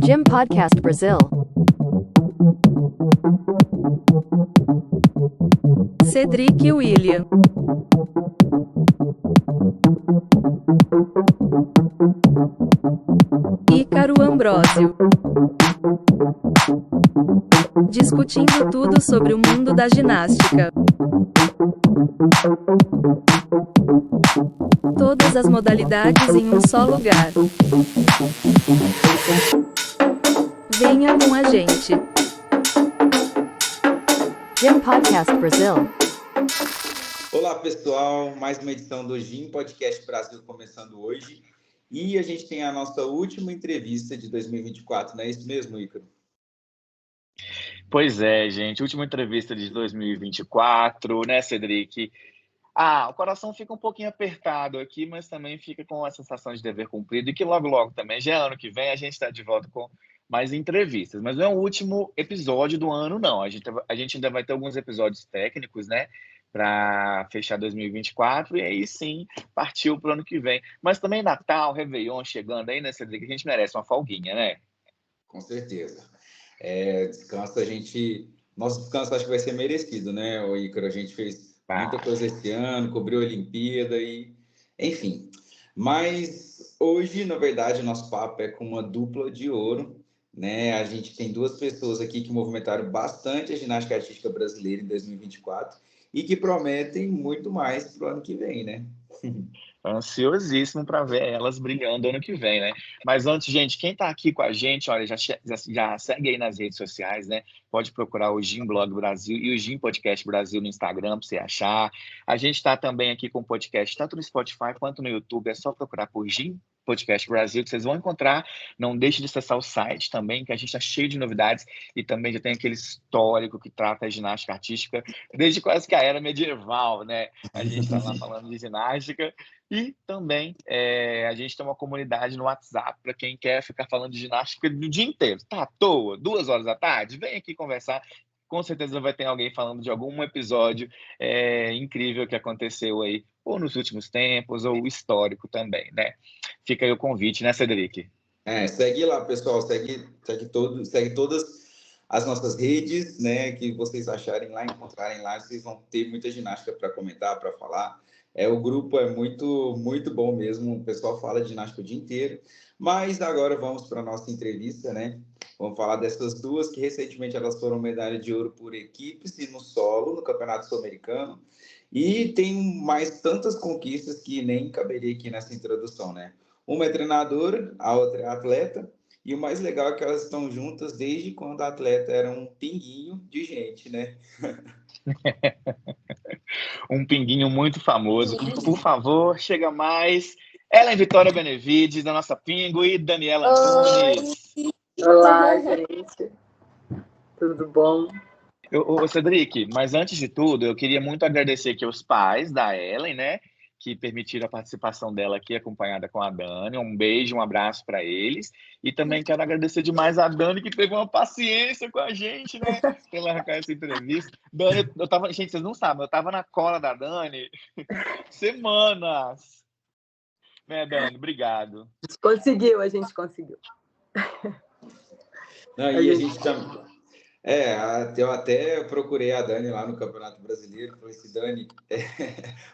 Gym Podcast Brasil. Cedric e William. Ícaro Ambrósio. Discutindo tudo sobre o mundo da ginástica. Todas as modalidades em um só lugar. Venha com a gente. Gym Podcast Brasil. Olá, pessoal. Mais uma edição do Gym Podcast Brasil começando hoje. E a gente tem a nossa última entrevista de 2024, não é isso mesmo, Ícaro? Pois é, gente. Última entrevista de 2024, né, Cedric? O coração fica um pouquinho apertado aqui, mas também fica com a sensação de dever cumprido e que logo também, já é ano que vem, a gente está de volta com mais entrevistas. Mas não é o último episódio do ano, não. A gente ainda vai ter alguns episódios técnicos, né, para fechar 2024 e aí sim partiu para o ano que vem. Mas também Natal, Réveillon chegando aí, né, Cedric? A gente merece uma folguinha, né? Com certeza. Descanso, nosso descanso acho que vai ser merecido, né, o Ícaro? A gente fez muita coisa esse ano, cobriu a Olimpíada e... Enfim. Mas hoje, na verdade, o nosso papo é com uma dupla de ouro, né? A gente tem duas pessoas aqui que movimentaram bastante a ginástica artística brasileira em 2024 e que prometem muito mais para o ano que vem, né? Ansiosíssimo para ver elas brilhando ano que vem, né? Mas antes, gente, quem está aqui com a gente, olha, já segue aí nas redes sociais, né? Pode procurar o Gym Blog Brasil e o Gym Podcast Brasil no Instagram para você achar. A gente está também aqui com o podcast, tanto no Spotify quanto no YouTube. É só procurar por Gym Podcast Brasil, que vocês vão encontrar. Não deixe de acessar o site também, que a gente está cheio de novidades e também já tem aquele histórico que trata a ginástica artística desde quase que a era medieval, né? A gente está lá falando de ginástica. E também a gente tem uma comunidade no WhatsApp para quem quer ficar falando de ginástica o dia inteiro. Tá à toa, 2 horas da tarde? Vem aqui conversar. Com certeza vai ter alguém falando de algum episódio incrível que aconteceu aí, ou nos últimos tempos, ou histórico também, né? Fica aí o convite, né, Cedric? Segue lá, pessoal. Segue todas as nossas redes, né? Que vocês acharem lá, encontrarem lá, vocês vão ter muita ginástica para comentar, para falar. O grupo é muito, muito bom mesmo. O pessoal fala de ginástica o dia inteiro. Mas agora vamos para a nossa entrevista, né? Vamos falar dessas duas que recentemente elas foram medalha de ouro por equipes e no solo, no Campeonato Sul-Americano. E tem mais tantas conquistas que nem caberia aqui nessa introdução, né? Uma é treinadora, a outra é atleta. E o mais legal é que elas estão juntas desde quando a atleta era um pinguinho de gente, né? Um pinguinho muito famoso. Por favor, chega mais. Ellen Vitória Benevides, da nossa Pingo, e Daniela Antunes. Olá, gente. Tudo bom? Cedric, mas antes de tudo, eu queria muito agradecer aqui aos pais da Ellen, né? Que permitiram a participação dela aqui, acompanhada com a Dani. Um beijo, um abraço para eles. E também quero agradecer demais a Dani, que teve uma paciência com a gente, né? Pela arrancar essa entrevista. Dani, gente, vocês não sabem, eu estava na cola da Dani semanas. Né, Dani? Obrigado. A gente conseguiu. Não, e a gente também... eu até procurei a Dani lá no Campeonato Brasileiro, falei assim, Dani,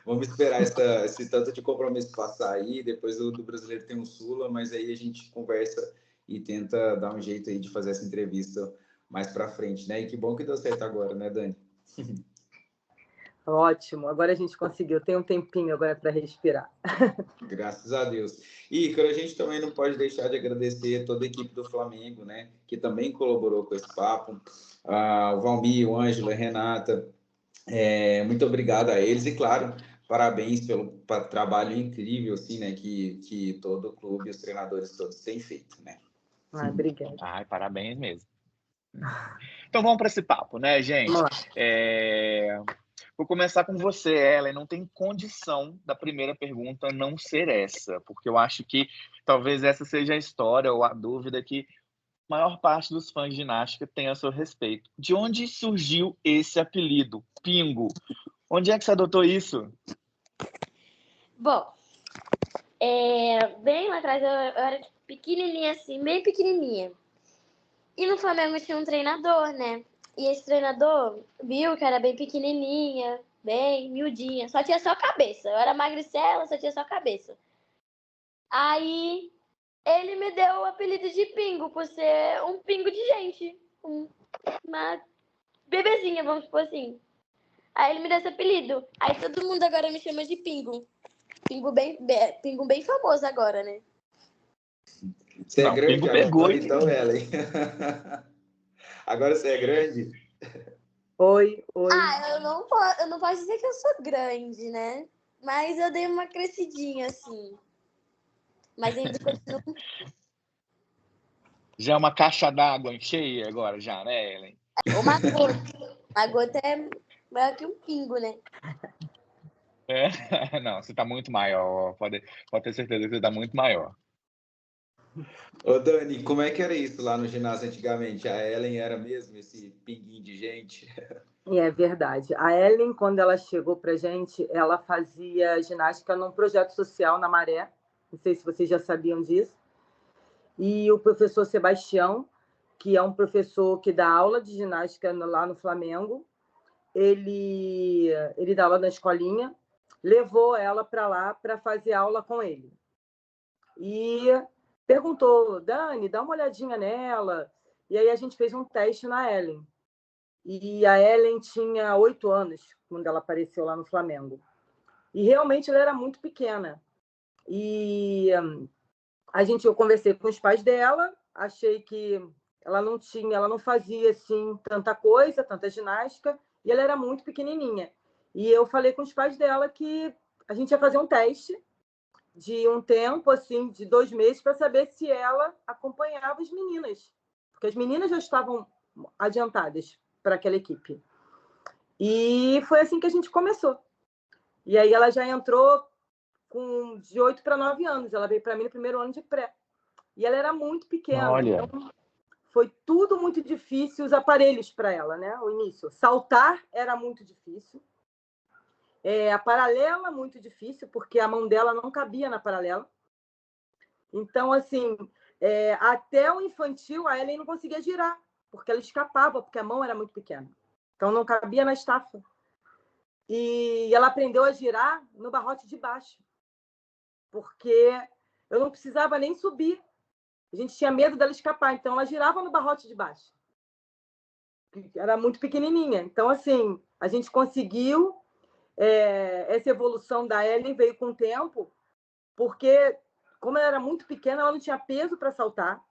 vamos esperar esse tanto de compromisso passar aí, depois do Brasileiro tem um Sula, mas aí a gente conversa e tenta dar um jeito aí de fazer essa entrevista mais para frente, né? E que bom que deu certo agora, né, Dani? Ótimo, agora a gente conseguiu, tem um tempinho agora para respirar. Graças a Deus. E, Ícaro, a gente também não pode deixar de agradecer toda a equipe do Flamengo, né? Que também colaborou com esse papo. O Valmir, o Ângelo, a Renata. Muito obrigado a eles. E, claro, parabéns pelo trabalho incrível, assim, né? Que todo o clube e os treinadores todos têm feito, né? Obrigada. Parabéns mesmo. Então vamos para esse papo, né, gente? Vou começar com você, Ellen. Não tem condição da primeira pergunta não ser essa, porque eu acho que talvez essa seja a história ou a dúvida que a maior parte dos fãs de ginástica tem a seu respeito. De onde surgiu esse apelido, Pingo? Onde é que você adotou isso? Bom, bem lá atrás eu era pequenininha assim, bem pequenininha. E no Flamengo tinha um treinador, né? E esse treinador viu que era bem pequenininha, bem miudinha. Só tinha só a cabeça. Eu era magricela, só tinha só a cabeça. Aí ele me deu o apelido de Pingo, por ser um pingo de gente. Uma bebezinha, vamos supor assim. Aí ele me deu esse apelido. Aí todo mundo agora me chama de Pingo. Pingo bem famoso agora, né? Você é Não, o grande Pingo pegou agora, e então, Ellen. Agora você é grande? Oi. Eu não posso dizer que eu sou grande, né? Mas eu dei uma crescidinha, assim. Mas ainda continuo. já é uma caixa d'água cheia agora, já, né, Ellen? Uma gota. Uma gota é maior que um pingo, né? É? Não, você tá muito maior. Pode ter certeza que você tá muito maior. Ô, Dani, como é que era isso lá no ginásio antigamente? A Ellen era mesmo esse pinguinho de gente? É verdade. A Ellen, quando ela chegou pra gente, ela fazia ginástica num projeto social na Maré. Não sei se vocês já sabiam disso. E o professor Sebastião, que é um professor que dá aula de ginástica lá no Flamengo, ele dá aula na escolinha, levou ela para lá para fazer aula com ele. E perguntou, Dani, dá uma olhadinha nela. E aí a gente fez um teste na Ellen. E a Ellen tinha 8 anos quando ela apareceu lá no Flamengo. E realmente ela era muito pequena. E eu conversei com os pais dela, achei que ela não fazia assim tanta coisa, tanta ginástica, e ela era muito pequenininha. E eu falei com os pais dela que a gente ia fazer um teste de um tempo, assim, de 2 meses, para saber se ela acompanhava as meninas, porque as meninas já estavam adiantadas para aquela equipe. E foi assim que a gente começou. E aí ela já entrou de 8 para 9 anos. Ela veio para mim no primeiro ano de pré. E ela era muito pequena. Olha. Então, foi tudo muito difícil, os aparelhos para ela, né? O início. Saltar era muito difícil. A paralela, muito difícil, porque a mão dela não cabia na paralela. Então, assim, até o infantil, a Ellen não conseguia girar, porque ela escapava, porque a mão era muito pequena. Então, não cabia na estafa. E ela aprendeu a girar no barrote de baixo, porque eu não precisava nem subir. A gente tinha medo dela escapar, então ela girava no barrote de baixo. Era muito pequenininha. Então, assim, a gente conseguiu essa evolução da Ellen, veio com o tempo, porque, como ela era muito pequena, ela não tinha peso para saltar.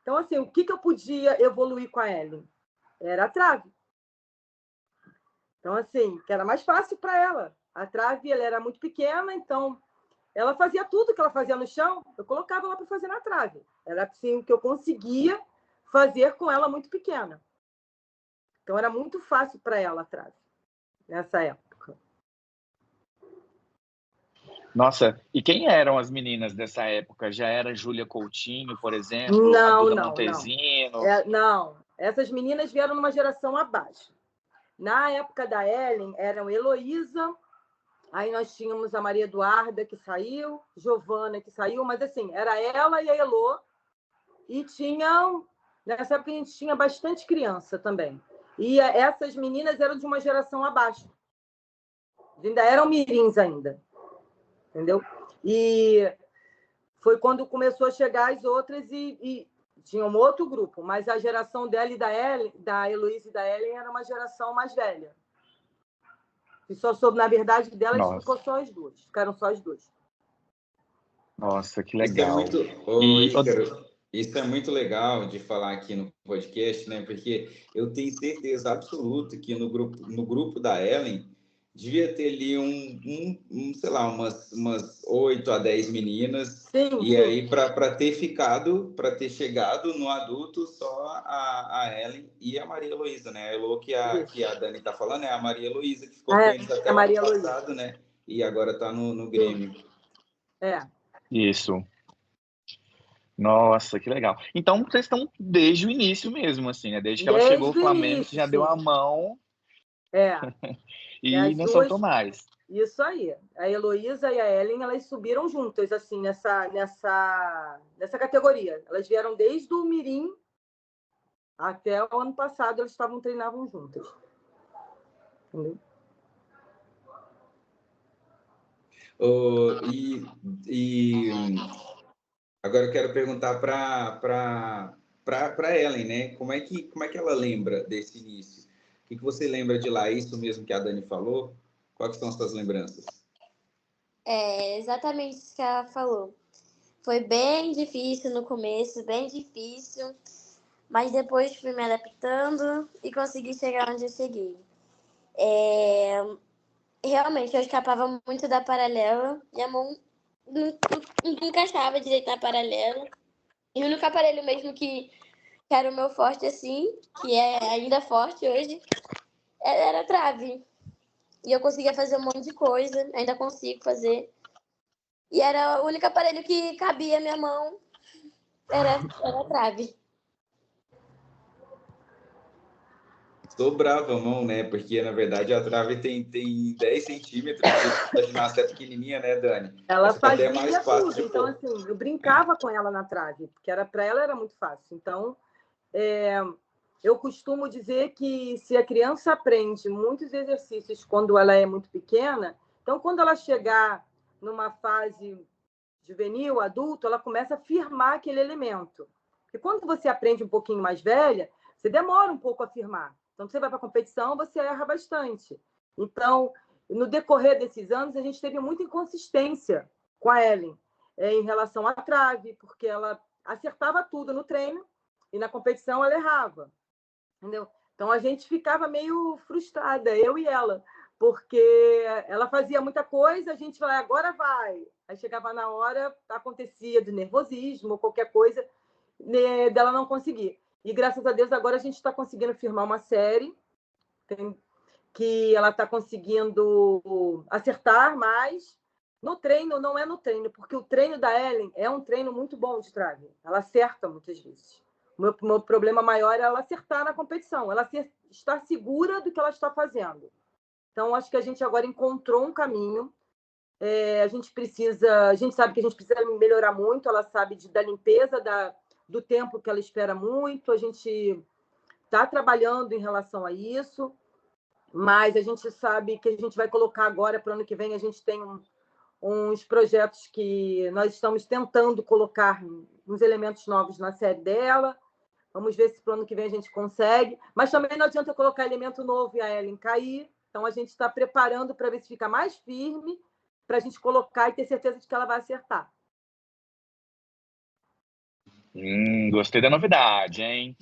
Então, assim, o que eu podia evoluir com a Ellen? Era a trave. Então, assim, que era mais fácil para ela. A trave, ela era muito pequena, então ela fazia tudo que ela fazia no chão, eu colocava ela para fazer na trave. Era assim o que eu conseguia fazer com ela muito pequena. Então, era muito fácil para ela a trave, nessa época. Nossa, e quem eram as meninas dessa época? Já era Júlia Coutinho, por exemplo? Não, a Duda não, Montesino? não. Essas meninas vieram numa geração abaixo. Na época da Ellen, eram Heloísa, aí nós tínhamos a Maria Eduarda, que saiu, Giovana, que saiu, mas assim, era ela e a Elô, e nessa época a gente tinha bastante criança também. E essas meninas eram de uma geração abaixo. Ainda eram mirins ainda. Entendeu? E foi quando começou a chegar as outras e tinha um outro grupo, mas a geração dela e da Heloísa e da Ellen era uma geração mais velha. E só soube, na verdade, delas ficou só as duas. Ficaram só as duas. Nossa, que Isso é legal. muito... Ícaro, isso é muito legal de falar aqui no podcast, né? Porque eu tenho certeza absoluta que no grupo da Ellen devia ter ali sei lá, umas 8 a 10 meninas. Sim, e sim. aí, para ter chegado no adulto, só a Ellen e a Maria Heloísa, né? A Elo que a Dani tá falando é a Maria Heloísa, que ficou com eles até o ano passado, né? E agora tá no Grêmio. Isso. Nossa, que legal. Então, vocês estão desde o início mesmo, assim, né? Desde que ela chegou ao Flamengo, você já deu a mão É. e não soltou mais. Isso aí. A Heloísa e a Ellen, elas subiram juntas, assim, nessa categoria. Elas vieram desde o Mirim até o ano passado, elas treinavam juntas. Entendeu? Agora eu quero perguntar para Ellen, né? Como é que ela lembra desse início? O que você lembra de lá? Isso mesmo que a Dani falou? Quais são as suas lembranças? É exatamente isso que ela falou. Foi bem difícil no começo, bem difícil, mas depois fui me adaptando e consegui chegar onde eu cheguei. Realmente, eu escapava muito da paralela, minha mão não encaixava direito na paralela. E o único aparelho mesmo que era o meu forte, assim, que é ainda forte hoje, era a trave. E eu conseguia fazer um monte de coisa, ainda consigo fazer. E era o único aparelho que cabia a minha mão, era a trave. Sobrava a mão, né? Porque, na verdade, a trave tem 10 centímetros, a ginasta é pequenininha, né, Dani? Ela Essa até é fazia mais fácil tudo. de Então, pôr. assim, eu brincava com ela na trave, porque para ela era muito fácil. Então, eu costumo dizer que se a criança aprende muitos exercícios quando ela é muito pequena, então, quando ela chegar numa fase juvenil, adulto, ela começa a firmar aquele elemento. Porque quando você aprende um pouquinho mais velha, você demora um pouco a firmar. Então, você vai para a competição, você erra bastante. Então, no decorrer desses anos, a gente teve muita inconsistência com a Ellen em relação à trave, porque ela acertava tudo no treino e na competição ela errava. Entendeu? Então, a gente ficava meio frustrada, eu e ela, porque ela fazia muita coisa, a gente falava, agora vai. Aí chegava na hora, acontecia de nervosismo, qualquer coisa, dela não conseguir. E graças a Deus agora a gente está conseguindo firmar uma série que ela está conseguindo acertar mais. No treino, não é no treino, porque o treino da Ellen é um treino muito bom de trave. Ela acerta muitas vezes. O meu problema maior é ela acertar na competição, ela estar segura do que ela está fazendo. Então, acho que a gente agora encontrou um caminho. A gente sabe que a gente precisa melhorar muito, ela sabe da limpeza do tempo que ela espera muito, a gente está trabalhando em relação a isso, mas a gente sabe que a gente vai colocar agora, para o ano que vem, a gente tem uns projetos que nós estamos tentando colocar uns elementos novos na série dela. Vamos ver se para o ano que vem a gente consegue. Mas também não adianta colocar elemento novo e a Ellen cair. Então, a gente está preparando para ver se fica mais firme, para a gente colocar e ter certeza de que ela vai acertar. Gostei da novidade, hein?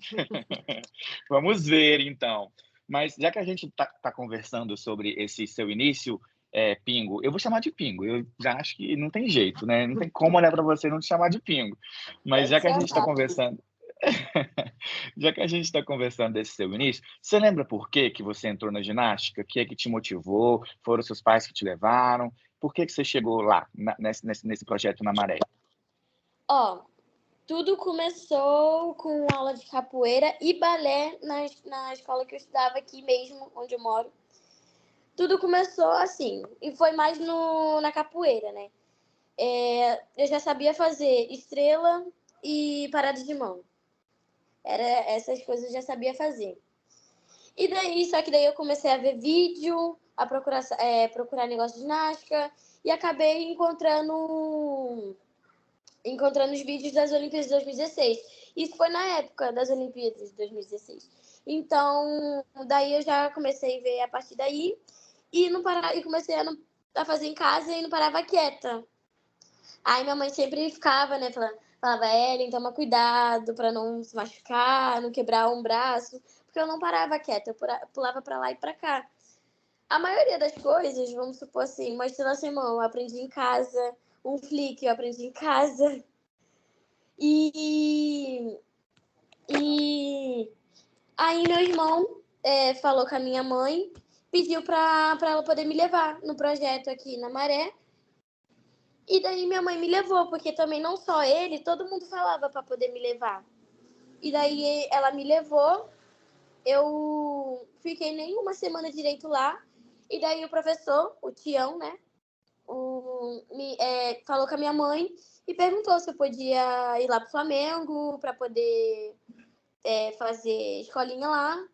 Vamos ver, então. Mas já que a gente tá conversando sobre esse seu início, Pingo, eu vou chamar de Pingo. Eu já acho que não tem jeito, né? Não tem como olhar para você e não te chamar de Pingo. Mas já que a gente está conversando, já que a gente está conversando desse seu início, você lembra por que você entrou na ginástica? O que é que te motivou? Foram seus pais que te levaram? Por que você chegou lá, nesse projeto na Maré? Tudo começou com aula de capoeira e balé na escola que eu estudava aqui mesmo, onde eu moro. Tudo começou assim, e foi mais na capoeira, né? Eu já sabia fazer estrela e parada de mão. Essas coisas eu já sabia fazer. Só que daí eu comecei a ver vídeo, a procurar negócio de ginástica, e acabei encontrando os vídeos das Olimpíadas de 2016. Isso foi na época das Olimpíadas de 2016. Então, daí eu já comecei a ver a partir daí e comecei a fazer em casa e não parava quieta. Aí minha mãe sempre ficava, né, falava, Ellen, toma cuidado para não se machucar, não quebrar um braço, porque eu não parava quieta, eu pulava para lá e para cá. A maioria das coisas, vamos supor assim, uma estrela sem mão, eu aprendi em casa, um flick eu aprendi em casa. E aí meu irmão falou com a minha mãe, pediu para ela poder me levar no projeto aqui na Maré. E daí minha mãe me levou, porque também não só ele, todo mundo falava para poder me levar. E daí ela me levou, eu fiquei nem uma semana direito lá, E daí o professor, o Tião, né, falou com a minha mãe e perguntou se eu podia ir lá pro Flamengo para poder fazer escolinha lá.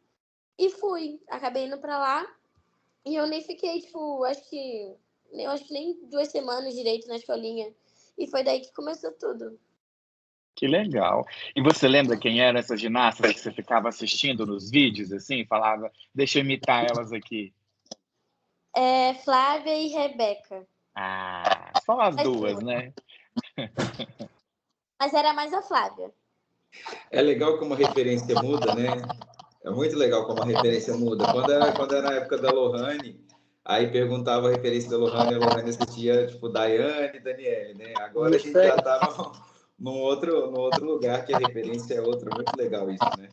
E fui. Acabei indo pra lá. E eu nem fiquei, tipo, acho que nem 2 semanas direito na escolinha. E foi daí que começou tudo. Que legal. E você lembra quem eram essas ginastas que você ficava assistindo nos vídeos, assim? Falava, deixa eu imitar elas aqui. Flávia e Rebeca. Ah, só as duas, né? Mas era mais a Flávia. É legal como a referência muda, né? É muito legal como a referência muda. Quando era a época da Lohane, aí perguntava a referência da Lohane, a Lohane assistia, tipo, Daiane e Daniele, né? Agora a Isso gente aí. já tá num outro lugar que a referência é outra. Muito legal isso, né?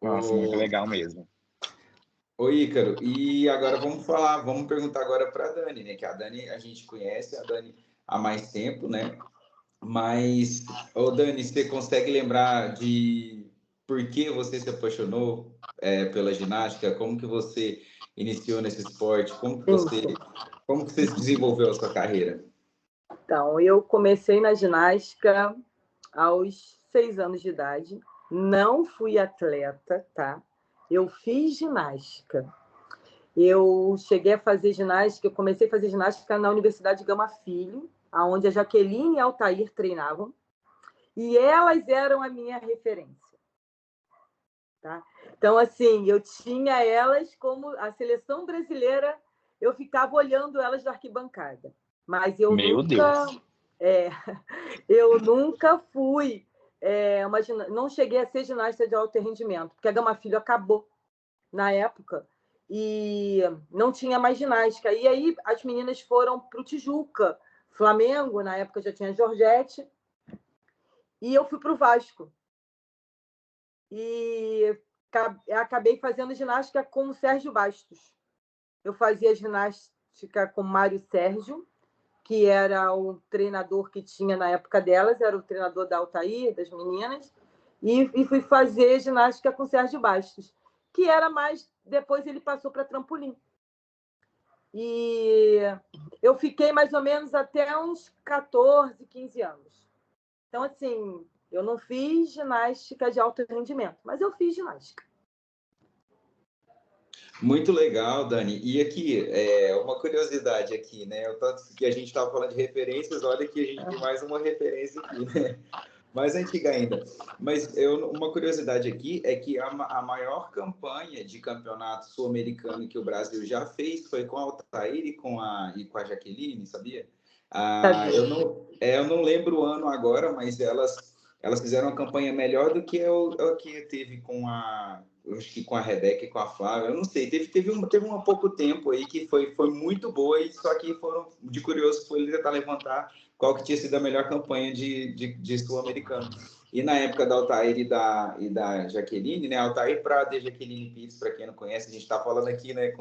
Nossa, muito legal mesmo. Ô Ícaro, e agora vamos perguntar agora para a Dani, né? Que a Dani a gente conhece a Dani há mais tempo, né? Mas, ô Dani, você consegue lembrar de por que você se apaixonou pela ginástica? Como que você iniciou nesse esporte? Como que você desenvolveu a sua carreira? Então, eu comecei na ginástica aos 6 anos de idade. Não fui atleta, tá? Eu fiz ginástica. Eu cheguei a fazer ginástica, eu comecei a fazer ginástica na Universidade Gama Filho, onde a Jaqueline e a Altair treinavam, e elas eram a minha referência. Tá? Então, assim, eu tinha elas como a seleção brasileira, eu ficava olhando elas da arquibancada. Mas eu Meu nunca, Deus. eu nunca fui, não cheguei a ser ginasta de alto rendimento, porque a Gama Filho acabou na época e não tinha mais ginástica. E aí as meninas foram para o Tijuca, Flamengo, na época já tinha Georgette, e eu fui para o Vasco. E acabei fazendo ginástica com o Sérgio Bastos. Eu fazia ginástica com Mário Sérgio, que era o treinador que tinha na época delas, era o treinador da Altair, das meninas, e fui fazer ginástica com o Sérgio Bastos, que era mais... Depois ele passou para trampolim. E eu fiquei mais ou menos até uns 14, 15 anos. Então, assim, eu não fiz ginástica de alto rendimento, mas eu fiz ginástica. Muito legal, Dani. E aqui, uma curiosidade aqui, né? O tanto que a gente estava falando de referências, olha que a gente tem mais uma referência aqui, né? Mais antiga ainda. Mas uma curiosidade aqui é que a maior campanha de campeonato sul-americano que o Brasil já fez foi com a Altair e com a Jaqueline, sabia? Eu não lembro o ano agora, mas elas fizeram uma campanha melhor do que o que teve com acho que com a Rebeca e com a Flávia, eu não sei, teve um há pouco tempo aí que foi muito boa, e só que de curioso foi ele tentar levantar qual que tinha sido a melhor campanha de sul-americano. E na época da Altair e da Jaqueline, né, Altair Prado e Jaqueline Pires, para quem não conhece, a gente está falando aqui, né,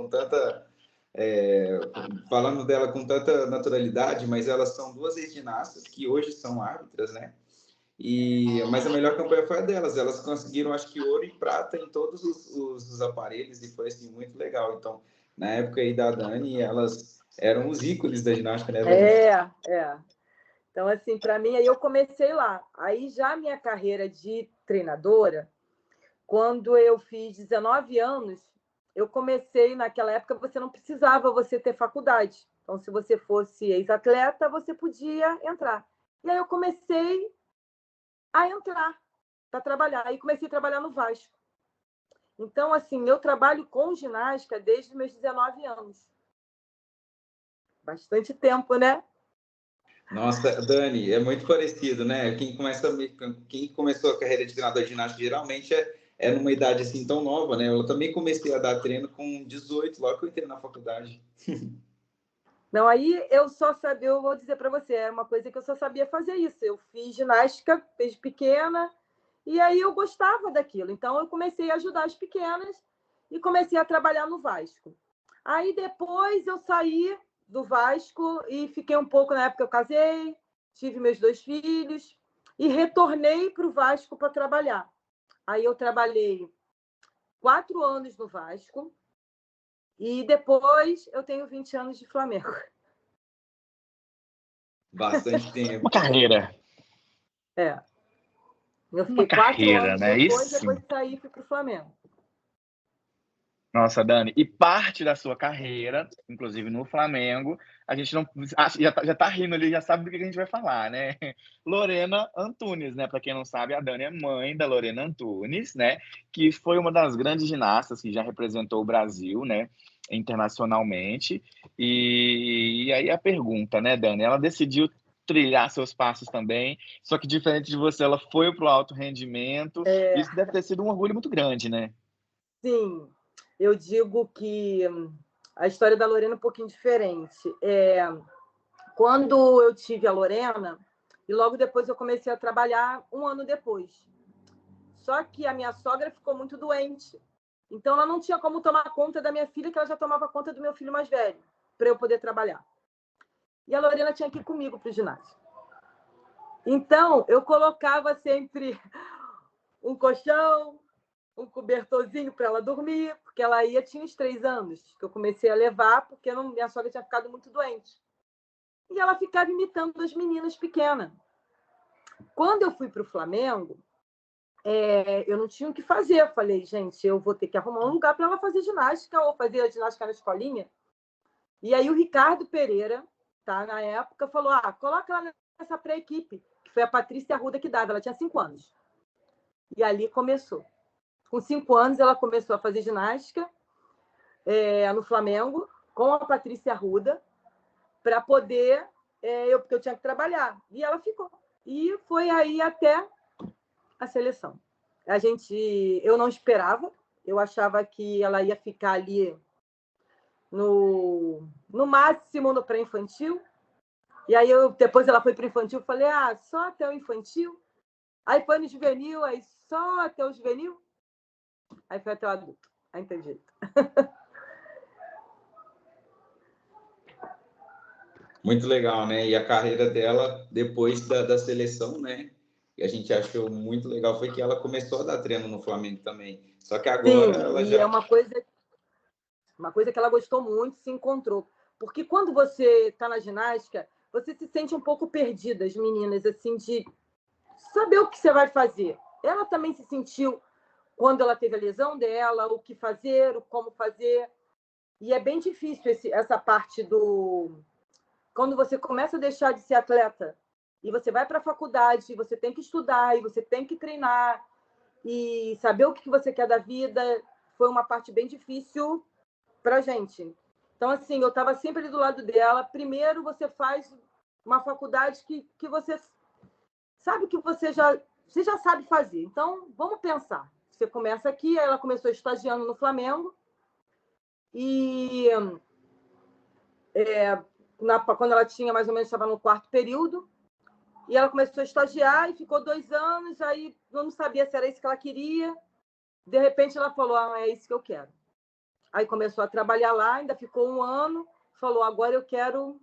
falando dela com tanta naturalidade, mas elas são duas ex-ginastas que hoje são árbitras, né? Mas a melhor campanha foi a delas. Elas conseguiram, acho que, ouro e prata em todos os aparelhos, e foi assim, muito legal. Então, na época aí da Dani, elas eram os ícones da ginástica, né, Dani? Então, assim, para mim, aí eu comecei lá. Aí já minha carreira de treinadora, quando eu fiz 19 anos, eu comecei, naquela época, você não precisava você ter faculdade. Então, se você fosse ex-atleta, você podia entrar. E aí eu comecei a entrar para trabalhar. Aí comecei a trabalhar no Vasco. Então, assim, eu trabalho com ginástica desde os meus 19 anos. Bastante tempo, né? Nossa, Dani, é muito parecido, né? Quem começou a carreira de treinador de ginástica geralmente é numa idade assim tão nova, né? Eu também comecei a dar treino com 18, logo que eu entrei na faculdade. Não, aí eu vou dizer para você, é uma coisa que eu só sabia fazer isso. Eu fiz ginástica desde pequena e aí eu gostava daquilo. Então eu comecei a ajudar as pequenas e comecei a trabalhar no Vasco. Aí depois eu saí do Vasco e fiquei um pouco, na época eu casei, tive meus 2 filhos e retornei para o Vasco para trabalhar. Aí eu trabalhei 4 anos no Vasco e depois eu tenho 20 anos de Flamengo. Bastante tempo. Uma carreira. Eu Uma fiquei 4 carreira, anos né? depois Isso. de sair e fui para o Flamengo. Nossa, Dani, e parte da sua carreira, inclusive no Flamengo, a gente não já tá rindo ali, já sabe do que a gente vai falar, né? Lorena Antunes, né? Para quem não sabe, a Dani é mãe da Lorena Antunes, né? Que foi uma das grandes ginastas que já representou o Brasil, né? Internacionalmente. E aí a pergunta, né, Dani? Ela decidiu trilhar seus passos também, só que diferente de você, ela foi para o alto rendimento. Isso deve ter sido um orgulho muito grande, né? Sim, eu digo que a história da Lorena é um pouquinho diferente. Quando eu tive a Lorena, e logo depois eu comecei a trabalhar 1 ano depois. Só que a minha sogra ficou muito doente. Então, ela não tinha como tomar conta da minha filha, que ela já tomava conta do meu filho mais velho, para eu poder trabalhar. E a Lorena tinha que ir comigo para o ginásio. Então, eu colocava sempre um colchão, um cobertorzinho para ela dormir, porque ela tinha uns 3 anos, que eu comecei a levar, porque minha sogra tinha ficado muito doente. E ela ficava imitando as meninas pequenas. Quando eu fui para o Flamengo, eu não tinha o que fazer. Eu falei, gente, eu vou ter que arrumar um lugar para ela fazer ginástica, ou fazer a ginástica na escolinha. E aí o Ricardo Pereira, tá, na época, falou, coloca ela nessa pré-equipe, que foi a Patrícia Arruda que dava, ela tinha 5 anos. E ali começou. Com 5 anos, ela começou a fazer ginástica no Flamengo, com a Patrícia Arruda, para poder, porque eu tinha que trabalhar. E ela ficou. E foi aí até a seleção. Eu não esperava, eu achava que ela ia ficar ali no máximo no pré-infantil. E aí, depois ela foi para o infantil, eu falei, só até o infantil. Aí foi no juvenil, aí só até o juvenil. Aí foi até o adulto. Aí não tem jeito. Muito legal, né? E a carreira dela, depois da seleção, né? Que a gente achou muito legal, foi que ela começou a dar treino no Flamengo também. Só que agora ela já... é uma coisa que ela gostou muito, se encontrou. Porque quando você está na ginástica, você se sente um pouco perdida, as meninas, assim, de saber o que você vai fazer. Ela também se sentiu, quando ela teve a lesão dela, o que fazer, o como fazer. E é bem difícil essa parte do... Quando você começa a deixar de ser atleta e você vai para a faculdade, você tem que estudar e você tem que treinar e saber o que você quer da vida, foi uma parte bem difícil para a gente. Então, assim, eu estava sempre ali do lado dela. Primeiro, você faz uma faculdade que você sabe que você já sabe fazer. Então, vamos pensar. Você começa aqui, aí ela começou estagiando no Flamengo e quando ela tinha mais ou menos, estava no 4º período, e ela começou a estagiar e ficou 2 anos, aí eu não sabia se era isso que ela queria. De repente, ela falou, é isso que eu quero. Aí começou a trabalhar lá, ainda ficou 1 ano, falou, agora eu quero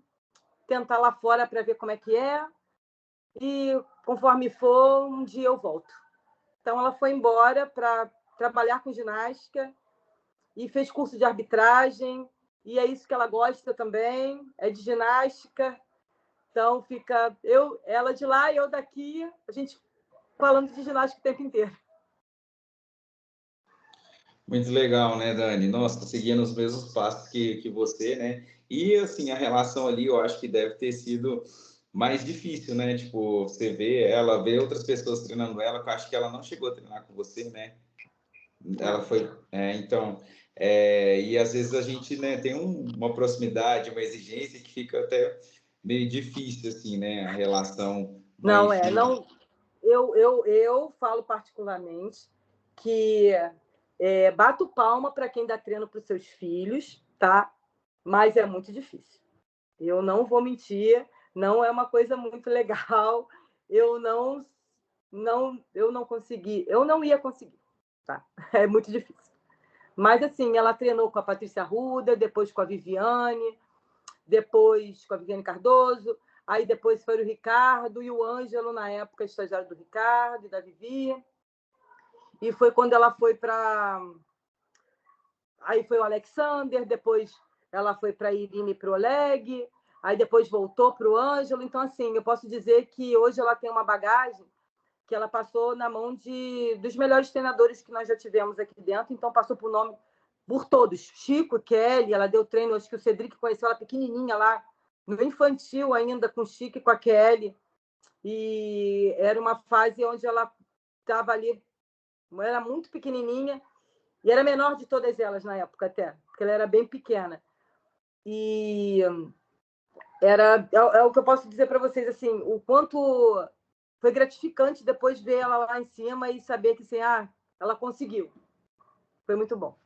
tentar lá fora para ver como é que é, e conforme for, um dia eu volto. Então, ela foi embora para trabalhar com ginástica e fez curso de arbitragem, e é isso que ela gosta também, é de ginástica. Então, fica ela de lá e eu daqui, a gente falando de ginástica o tempo inteiro. Muito legal, né, Dani? Nossa, seguindo os mesmos passos que você, né? E, assim, a relação ali, eu acho que deve ter sido mais difícil, né? Tipo, você vê outras pessoas treinando ela, que eu acho que ela não chegou a treinar com você, né? Ela foi... então... e às vezes a gente, né, tem uma proximidade, uma exigência que fica até meio difícil, assim, né? A relação... Não, Mas, não... Eu falo particularmente que bato palma para quem dá treino para os seus filhos, tá? Mas é muito difícil. Eu não vou mentir, não é uma coisa muito legal. Eu não consegui, eu não ia conseguir, tá? É muito difícil. Mas, assim, ela treinou com a Patrícia Arruda, depois com a Viviane, depois com a Viviane Cardoso, aí depois foi o Ricardo e o Ângelo, na época, estagiário do Ricardo e da Vivi. E foi quando ela foi para aí foi o Alexander, depois ela foi para a Irine e para o Oleg, aí depois voltou para o Ângelo. Então, assim, eu posso dizer que hoje ela tem uma bagagem que ela passou na mão dos melhores treinadores que nós já tivemos aqui dentro, então passou por todos. Chico, Kelly, ela deu treino, acho que o Cedric conheceu ela pequenininha lá, no infantil ainda, com o Chico e com a Kelly, e era uma fase onde ela estava ali, era muito pequenininha, e era a menor de todas elas na época até, porque ela era bem pequena. E é o que eu posso dizer para vocês, assim, o quanto foi gratificante depois ver ela lá em cima e saber que assim, ela conseguiu. Foi muito bom.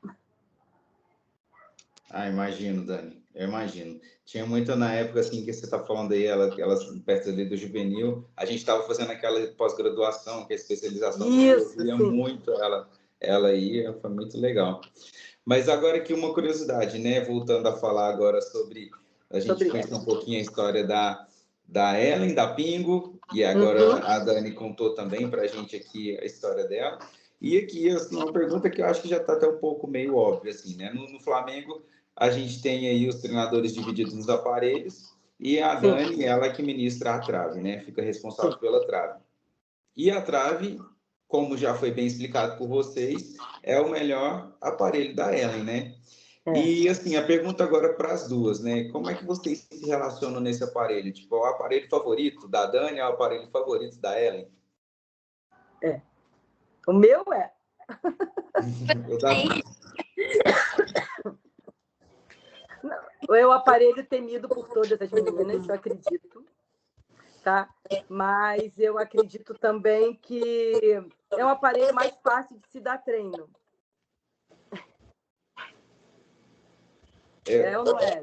Imagino, Dani. Eu imagino. Tinha muito na época, assim, que você está falando aí, elas perto ali do juvenil, a gente estava fazendo aquela pós-graduação, que é a especialização, Isso, eu via sim. muito ela aí, foi muito legal. Mas agora aqui uma curiosidade, né? Voltando a falar agora sobre a gente conhecer um pouquinho a história da Ellen, da Pingo, e agora a Dani contou também para a gente aqui a história dela. E aqui, assim, uma pergunta que eu acho que já está até um pouco meio óbvia, assim, né? No Flamengo, a gente tem aí os treinadores divididos nos aparelhos e a Dani, ela que ministra a trave, né? Fica responsável pela trave. E a trave, como já foi bem explicado por vocês, é o melhor aparelho da Ellen, né? E, assim, a pergunta agora para as duas, né? Como é que vocês se relacionam nesse aparelho? Tipo, é o aparelho favorito da Dani é o aparelho favorito da Ellen? O meu é. É o aparelho temido por todas as meninas, eu acredito. Tá? Mas eu acredito também que é o aparelho mais fácil de se dar treino. Ou não é?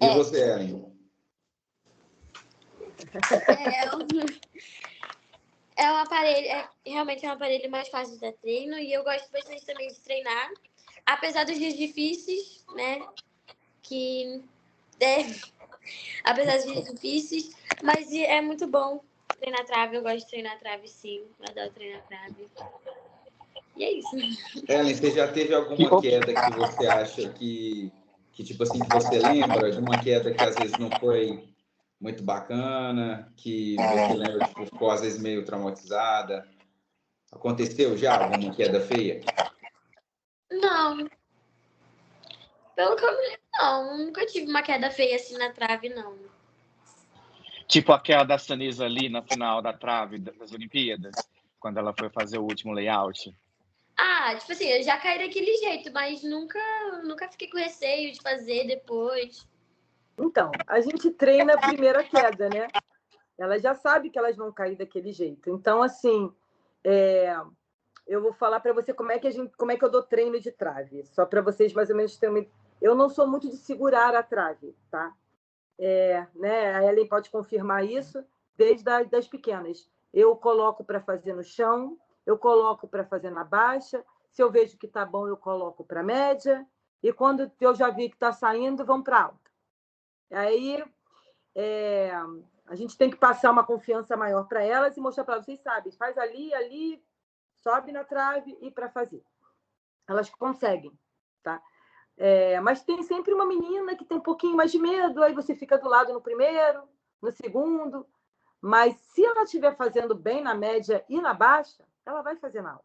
E você, Ellen? É um aparelho, realmente é um aparelho mais fácil de dar treino e eu gosto bastante também de treinar, apesar dos dias difíceis, né? Apesar dos dias difíceis, mas é muito bom treinar trave. Eu gosto de treinar trave, sim. Eu adoro treinar trave. E é isso. Ellen, você já teve alguma queda que você acha que tipo assim, que você lembra de uma queda que às vezes não foi muito bacana, que você lembra, tipo, ficou às vezes meio traumatizada? Aconteceu já alguma queda feia? Não. Pelo que eu me lembro, não. Nunca tive uma queda feia assim na trave, não. Tipo aquela da Sanisa ali na final da trave das Olimpíadas, quando ela foi fazer o último layout. Tipo assim, eu já caí daquele jeito, mas nunca fiquei com receio de fazer depois. Então, a gente treina a primeira queda, né? Ela já sabe que elas vão cair daquele jeito. Então, assim, eu vou falar para você como é que eu dou treino de trave, só para vocês mais ou menos terem uma... Eu não sou muito de segurar a trave, tá? Né? A Ellen pode confirmar isso desde das pequenas. Eu coloco para fazer no chão, eu coloco para fazer na baixa. Se eu vejo que tá bom, eu coloco para média. E quando eu já vi que está saindo, vamos para alta. Aí a gente tem que passar uma confiança maior para elas e mostrar para elas, vocês sabem, faz ali, sobe na trave e para fazer. Elas conseguem, tá? Mas tem sempre uma menina que tem um pouquinho mais de medo, aí você fica do lado no primeiro, no segundo, mas se ela estiver fazendo bem na média e na baixa, ela vai fazer na alta.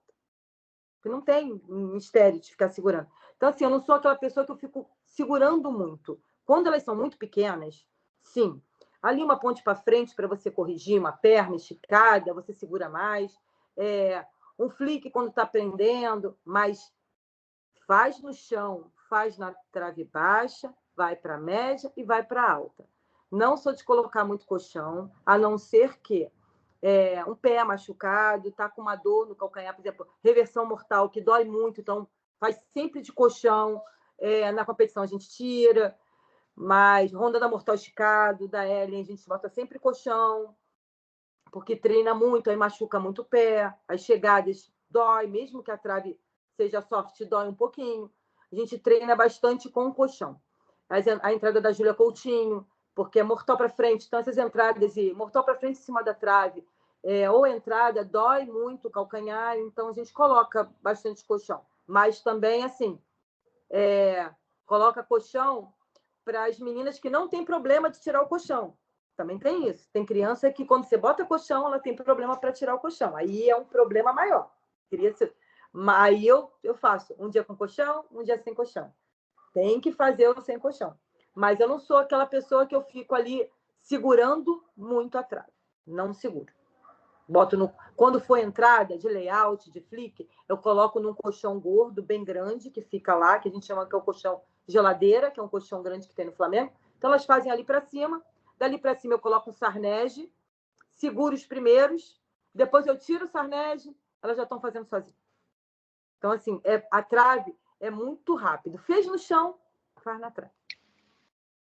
Porque não tem mistério de ficar segurando. Então, assim, eu não sou aquela pessoa que eu fico segurando muito. Quando elas são muito pequenas, sim. Ali uma ponte para frente para você corrigir, uma perna esticada, você segura mais. Um flick quando está prendendo, mas faz no chão, faz na trave baixa, vai para a média e vai para a alta. Não sou de colocar muito colchão, a não ser que um pé machucado, está com uma dor no calcanhar, por exemplo, reversão mortal, que dói muito, então faz sempre de colchão. Na competição a gente tira, mas ronda da mortal esticado, da Ellen, a gente bota sempre colchão, porque treina muito, aí machuca muito o pé, as chegadas dói, mesmo que a trave seja soft, dói um pouquinho. A gente treina bastante com o colchão. A entrada da Júlia Coutinho, porque é mortal para frente, então essas entradas, e mortal para frente em cima da trave, ou entrada, dói muito o calcanhar, então a gente coloca bastante colchão. Mas também, assim, coloca colchão para as meninas que não têm problema de tirar o colchão. Também tem isso. Tem criança que, quando você bota colchão, ela tem problema para tirar o colchão. Aí é um problema maior. Aí eu faço um dia com colchão, um dia sem colchão. Tem que fazer o sem colchão. Mas eu não sou aquela pessoa que eu fico ali segurando muito atrás. Não seguro. Quando for entrada de layout, de flick, eu coloco num colchão gordo, bem grande, que fica lá, que a gente chama que é o colchão geladeira, que é um colchão grande que tem no Flamengo. Então, elas fazem ali para cima. Dali para cima, eu coloco um sarnege, seguro os primeiros, depois eu tiro o sarnege, elas já estão fazendo sozinhas. Então, assim, a trave é muito rápido. Fez no chão, faz na trave.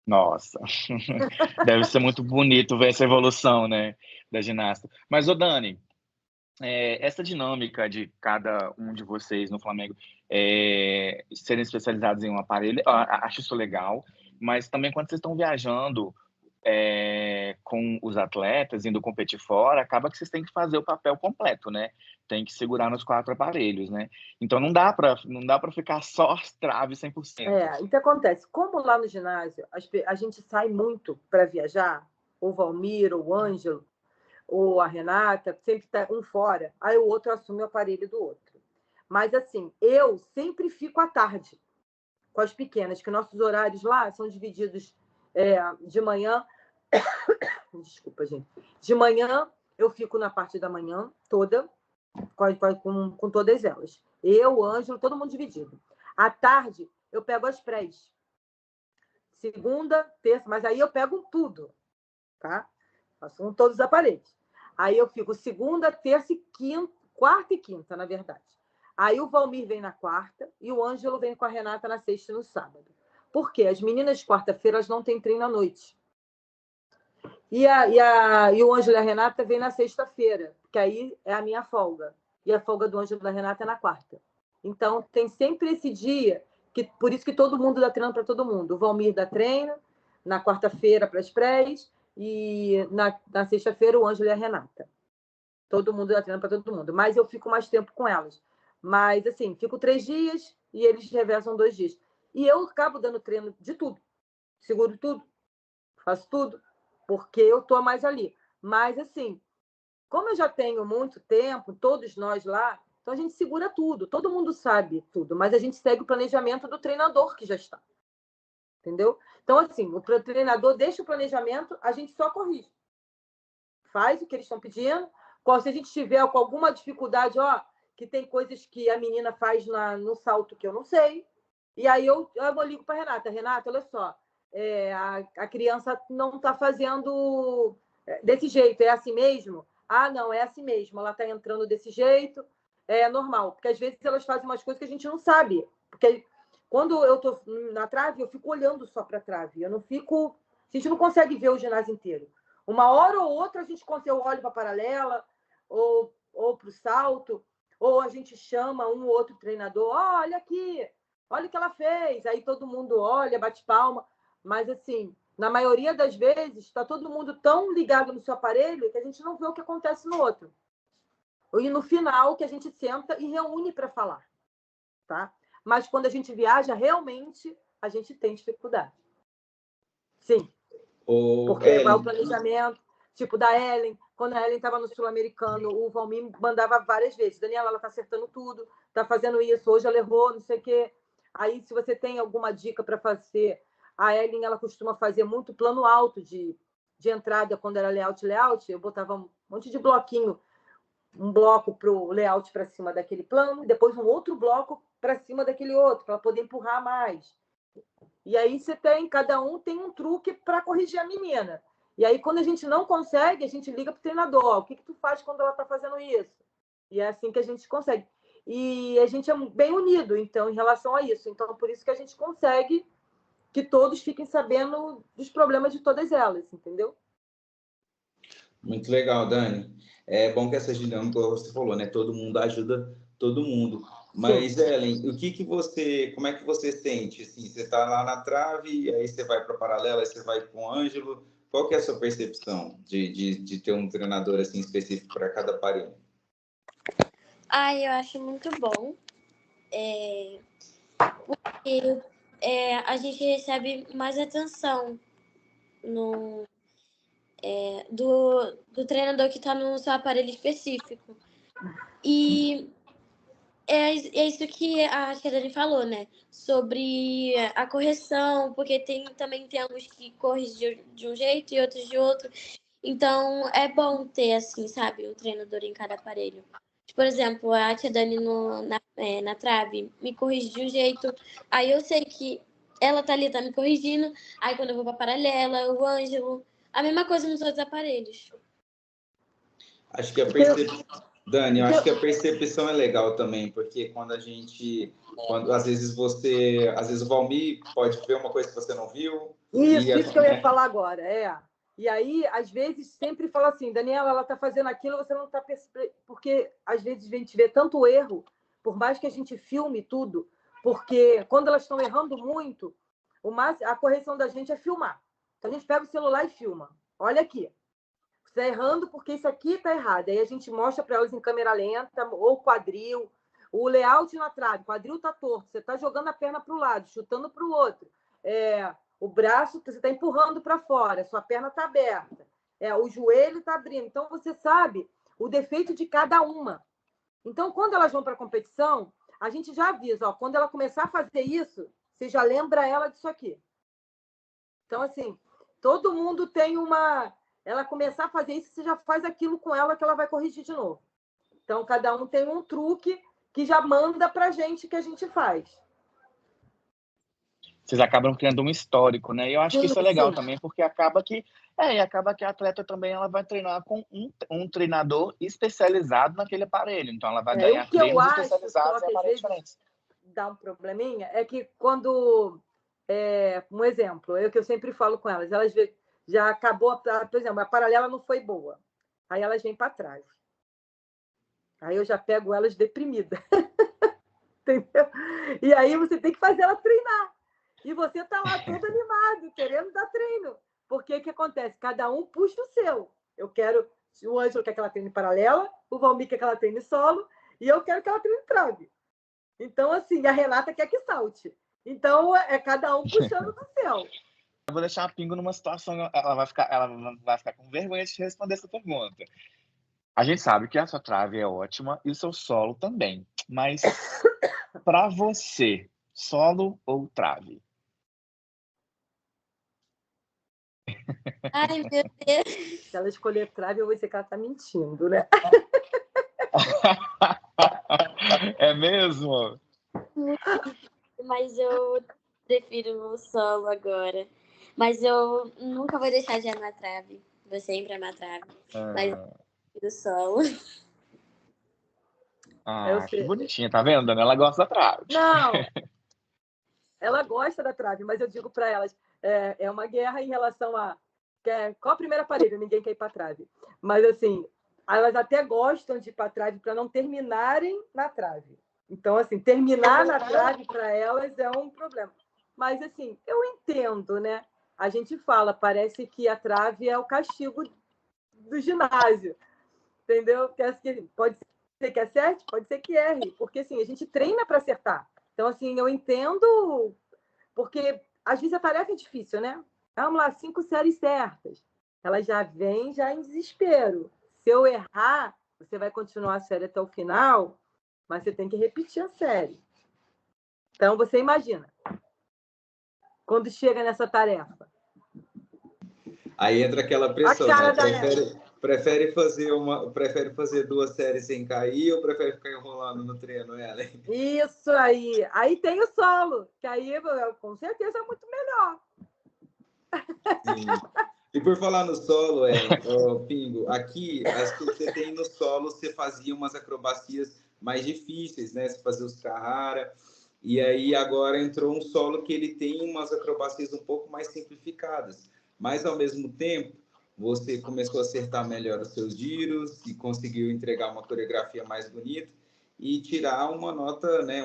Nossa, deve ser muito bonito ver essa evolução, né, da ginasta. Mas, ô Dani, essa dinâmica de cada um de vocês no Flamengo serem especializados em um aparelho, eu acho isso legal, mas também quando vocês estão viajando com os atletas, indo competir fora, acaba que vocês têm que fazer o papel completo, né? Tem que segurar nos 4 aparelhos, né? Então não dá para ficar só as traves 100%. O que acontece? Como lá no ginásio a gente sai muito para viajar, o Valmir, o Ângelo, ou a Renata, sempre está um fora, aí o outro assume o aparelho do outro. Mas, assim, eu sempre fico à tarde com as pequenas, que nossos horários lá são divididos de manhã. Desculpa, gente. De manhã, eu fico na parte da manhã toda, com todas elas. Eu, Ângelo, todo mundo dividido. À tarde, eu pego as prés. Segunda, terça, mas aí eu pego tudo, tá? Faço com todos os aparelhos. Aí eu fico segunda, terça e quinta, quarta e quinta, na verdade. Aí o Valmir vem na quarta e o Ângelo vem com a Renata na sexta e no sábado. Por quê? As meninas de quarta-feira elas não têm treino à noite. E o Ângelo e a Renata vêm na sexta-feira, que aí é a minha folga. E a folga do Ângelo e da Renata é na quarta. Então, tem sempre esse dia, por isso que todo mundo dá treino para todo mundo. O Valmir dá treino na quarta-feira para as prés e na sexta-feira o Ângelo e a Renata. Todo mundo dá treino para todo mundo. Mas eu fico mais tempo com elas. Mas, assim, fico 3 dias e eles revezam 2 dias. E eu acabo dando treino de tudo. Seguro tudo, faço tudo, porque eu estou mais ali. Mas, assim, como eu já tenho muito tempo, todos nós lá, então a gente segura tudo. Todo mundo sabe tudo, mas a gente segue o planejamento do treinador que já está. Entendeu? Então, assim, o treinador deixa o planejamento, a gente só corrige. Faz o que eles estão pedindo. Se a gente tiver com alguma dificuldade, que tem coisas que a menina faz no salto que eu não sei, e aí eu ligo para a Renata. Renata, olha só, a criança não está fazendo desse jeito, é assim mesmo? Ah, não, é assim mesmo, ela está entrando desse jeito, é normal, porque às vezes elas fazem umas coisas que a gente não sabe, porque quando eu estou na trave, eu fico olhando só para a trave, a gente não consegue ver o ginásio inteiro. Uma hora ou outra eu olho para a paralela, ou para o salto, ou a gente chama um ou outro treinador, olha aqui, olha o que ela fez, aí todo mundo olha, bate palma, mas assim, na maioria das vezes, está todo mundo tão ligado no seu aparelho que a gente não vê o que acontece no outro. E no final que a gente senta e reúne para falar, tá? Mas quando a gente viaja, realmente, a gente tem dificuldade. Sim. Porque vai o planejamento, tipo da Ellen, quando a Ellen estava no Sul-Americano, o Valmir mandava várias vezes, Daniela, ela está acertando tudo, está fazendo isso, hoje ela errou, não sei o quê. Aí, se você tem alguma dica para fazer, a Ellen, ela costuma fazer muito plano alto de entrada, quando era layout, eu botava um monte de bloquinho, um bloco para o layout para cima daquele plano, e depois um outro bloco para cima daquele outro, para poder empurrar mais. E aí cada um tem um truque para corrigir a menina. E aí, quando a gente não consegue, a gente liga para o treinador. O que tu faz quando ela está fazendo isso? E é assim que a gente consegue. E a gente é bem unido, então, em relação a isso. Então, por isso que a gente consegue que todos fiquem sabendo dos problemas de todas elas, entendeu? Muito legal, Dani. É bom que essa dinâmica, como você falou, né? Todo mundo ajuda todo mundo. Mas, sim, Ellen, como é que você sente? Assim, você está lá na trave, aí você vai para a paralela, aí você vai com o Ângelo. Qual que é a sua percepção de ter um treinador assim específico para cada aparelho? Eu acho muito bom. porque a gente recebe mais atenção do treinador que está no seu aparelho específico. E é isso que a Dani falou, né? Sobre a correção, porque também tem alguns que corrigem de um jeito e outros de outro. Então, é bom ter, assim, sabe, um treinador em cada aparelho. Por exemplo, a Tia Dani na trave me corrige de um jeito, aí eu sei que ela tá ali, tá me corrigindo, aí quando eu vou pra paralela, o Ângelo, a mesma coisa nos outros aparelhos. Acho que Dani, eu acho que a percepção é legal também, porque quando às vezes o Valmir pode ver uma coisa que você não viu. Isso que eu ia falar agora, E aí, às vezes, sempre fala assim, Daniela, ela está fazendo aquilo, você não está percebendo. Porque, às vezes, a gente vê tanto erro, por mais que a gente filme tudo, porque quando elas estão errando muito, a correção da gente é filmar. Então, a gente pega o celular e filma. Olha aqui. Você está errando porque isso aqui está errado. Aí a gente mostra para elas em câmera lenta, ou quadril, o layout na trave, o quadril está torto, você está jogando a perna para o lado, chutando para o outro. O braço, você está empurrando para fora, sua perna está aberta, o joelho está abrindo. Então, você sabe o defeito de cada uma. Então, quando elas vão para a competição, a gente já avisa, quando ela começar a fazer isso, você já lembra ela disso aqui. Então, assim, todo mundo tem uma... Ela começar a fazer isso, você já faz aquilo com ela que ela vai corrigir de novo. Então, cada um tem um truque que já manda para a gente que a gente faz. Vocês acabam criando um histórico, né? E eu acho que isso é legal também, porque acaba que a atleta também ela vai treinar com um treinador especializado naquele aparelho. Então, ela vai ganhar treinos especializados em aparelhos diferentes. Dá um probleminha, é que quando... um exemplo, que eu sempre falo com elas já acabou, por exemplo, a paralela não foi boa. Aí elas vêm para trás. Aí eu já pego elas deprimidas. Entendeu? E aí você tem que fazer ela treinar. E você está lá todo animado, querendo dar treino. Porque o que acontece? Cada um puxa o seu. O Ângelo quer que ela treine paralela, o Valmir quer que ela treine solo, e eu quero que ela treine trave. Então, assim, a Renata quer que salte. Então, é cada um puxando do seu. Eu vou deixar a Pingo numa situação, ela vai ficar com vergonha de responder essa pergunta. A gente sabe que a sua trave é ótima e o seu solo também. Mas, para você, solo ou trave? Ai, meu Deus. Se ela escolher trave, eu vou dizer que ela está mentindo, né? É mesmo? Mas eu prefiro o solo agora. Mas eu nunca vou deixar de amar a trave. Vou sempre amar a trave. Mas eu prefiro o solo. Que bonitinha, tá vendo? Ela gosta da trave. Não! Ela gosta da trave, mas eu digo para elas, é uma guerra em relação a... Qual a primeira parede? Ninguém quer ir para a trave. Mas, assim, elas até gostam de ir para a trave para não terminarem na trave. Então, assim, terminar na trave para elas é um problema. Mas, assim, eu entendo, né? A gente fala, parece que a trave é o castigo do ginásio. Entendeu? Pode ser que acerte, pode ser que erre. Porque, assim, a gente treina para acertar. Então, assim, eu entendo, porque às vezes a tarefa é difícil, né? Vamos lá, 5 séries certas. Ela já vem em desespero. Se eu errar, você vai continuar a série até o final, mas você tem que repetir a série. Então, você imagina, quando chega nessa tarefa. Aí entra aquela pressão, né? Prefere fazer 2 séries sem cair ou prefere ficar enrolando no treino, Ellen? Isso aí. Aí tem o solo, que aí com certeza é muito melhor. Sim. E por falar no solo, Pingo, aqui, acho que você tem no solo, você fazia umas acrobacias mais difíceis, né? Você fazia os Carrara, e aí agora entrou um solo que ele tem umas acrobacias um pouco mais simplificadas, mas ao mesmo tempo você começou a acertar melhor os seus giros e conseguiu entregar uma coreografia mais bonita e tirar uma nota, né?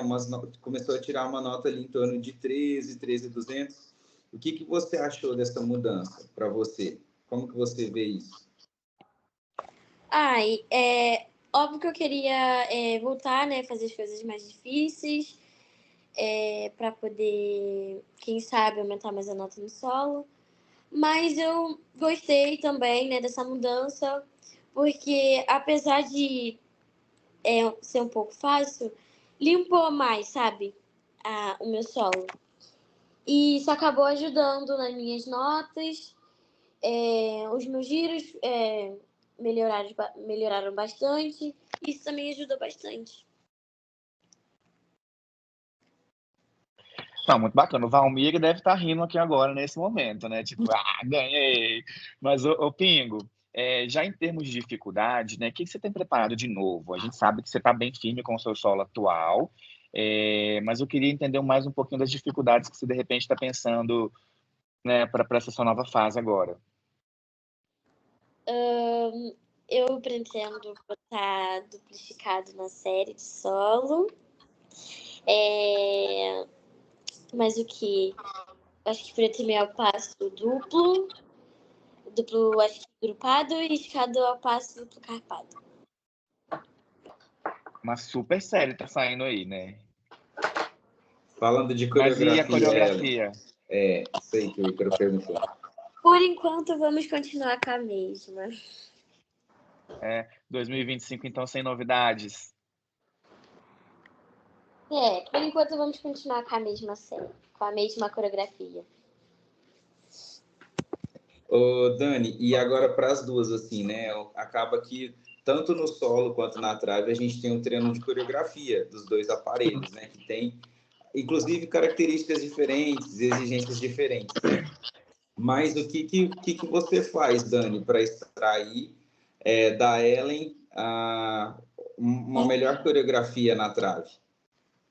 Começou a tirar uma nota ali em torno de 13.200. O que você achou dessa mudança para você? Como que você vê isso? Óbvio que eu queria voltar, né? Fazer as coisas mais difíceis. para poder, quem sabe, aumentar mais a nota no solo. Mas eu gostei também, né, dessa mudança, porque apesar de ser um pouco fácil, limpou mais, sabe, o meu solo. E isso acabou ajudando nas minhas notas. Os meus giros melhoraram bastante. Isso também ajudou bastante. Não, muito bacana. O Valmir deve estar rindo aqui agora, nesse momento, né? Tipo, ganhei! Mas, ô Pingo, já em termos de dificuldade, né? O que você tem preparado de novo? A gente sabe que você está bem firme com o seu solo atual, mas eu queria entender mais um pouquinho das dificuldades que você, de repente, está pensando, né, para essa sua nova fase agora. Eu pretendo botar duplo esticado na série de solo. Mas o que? Acho que pretendo ao passo duplo, acho que grupado, e esticado ao passo duplo carpado. Uma super série tá saindo aí, né? Falando de Mas e a coreografia, coreografia? sei que o Ícaro perguntou. Por enquanto, vamos continuar com a mesma. 2025, então, sem novidades. Por enquanto vamos continuar com a mesma série, com a mesma coreografia. Ô, Dani, e agora para as duas, assim, né? Acaba que tanto no solo quanto na trave a gente tem um treino de coreografia dos dois aparelhos, né? Que tem, inclusive, características diferentes, exigências diferentes, né? Mas o que você faz, Dani, para extrair da Ellen uma melhor coreografia na trave?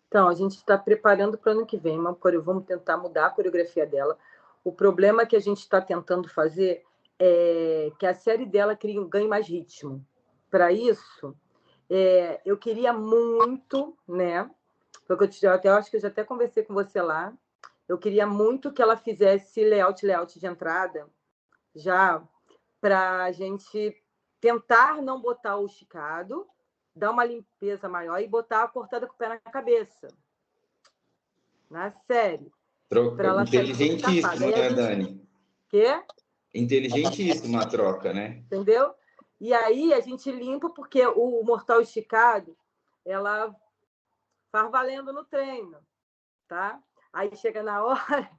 Então, a gente está preparando para o ano que vem, vamos tentar mudar a coreografia dela. O problema que a gente está tentando fazer é que a série dela ganhe mais ritmo. Para isso, eu queria muito, né? Porque eu acho que eu já até conversei com você lá. Eu queria muito que ela fizesse layout de entrada, já para a gente tentar não botar o esticado, dar uma limpeza maior e botar a cortada com o pé na cabeça. Na série. Troca. Inteligentíssimo, né, Dani? Quê? Inteligentíssimo a troca, né? Entendeu? E aí a gente limpa, porque o mortal esticado, ela faz valendo no treino, tá? Aí chega na hora,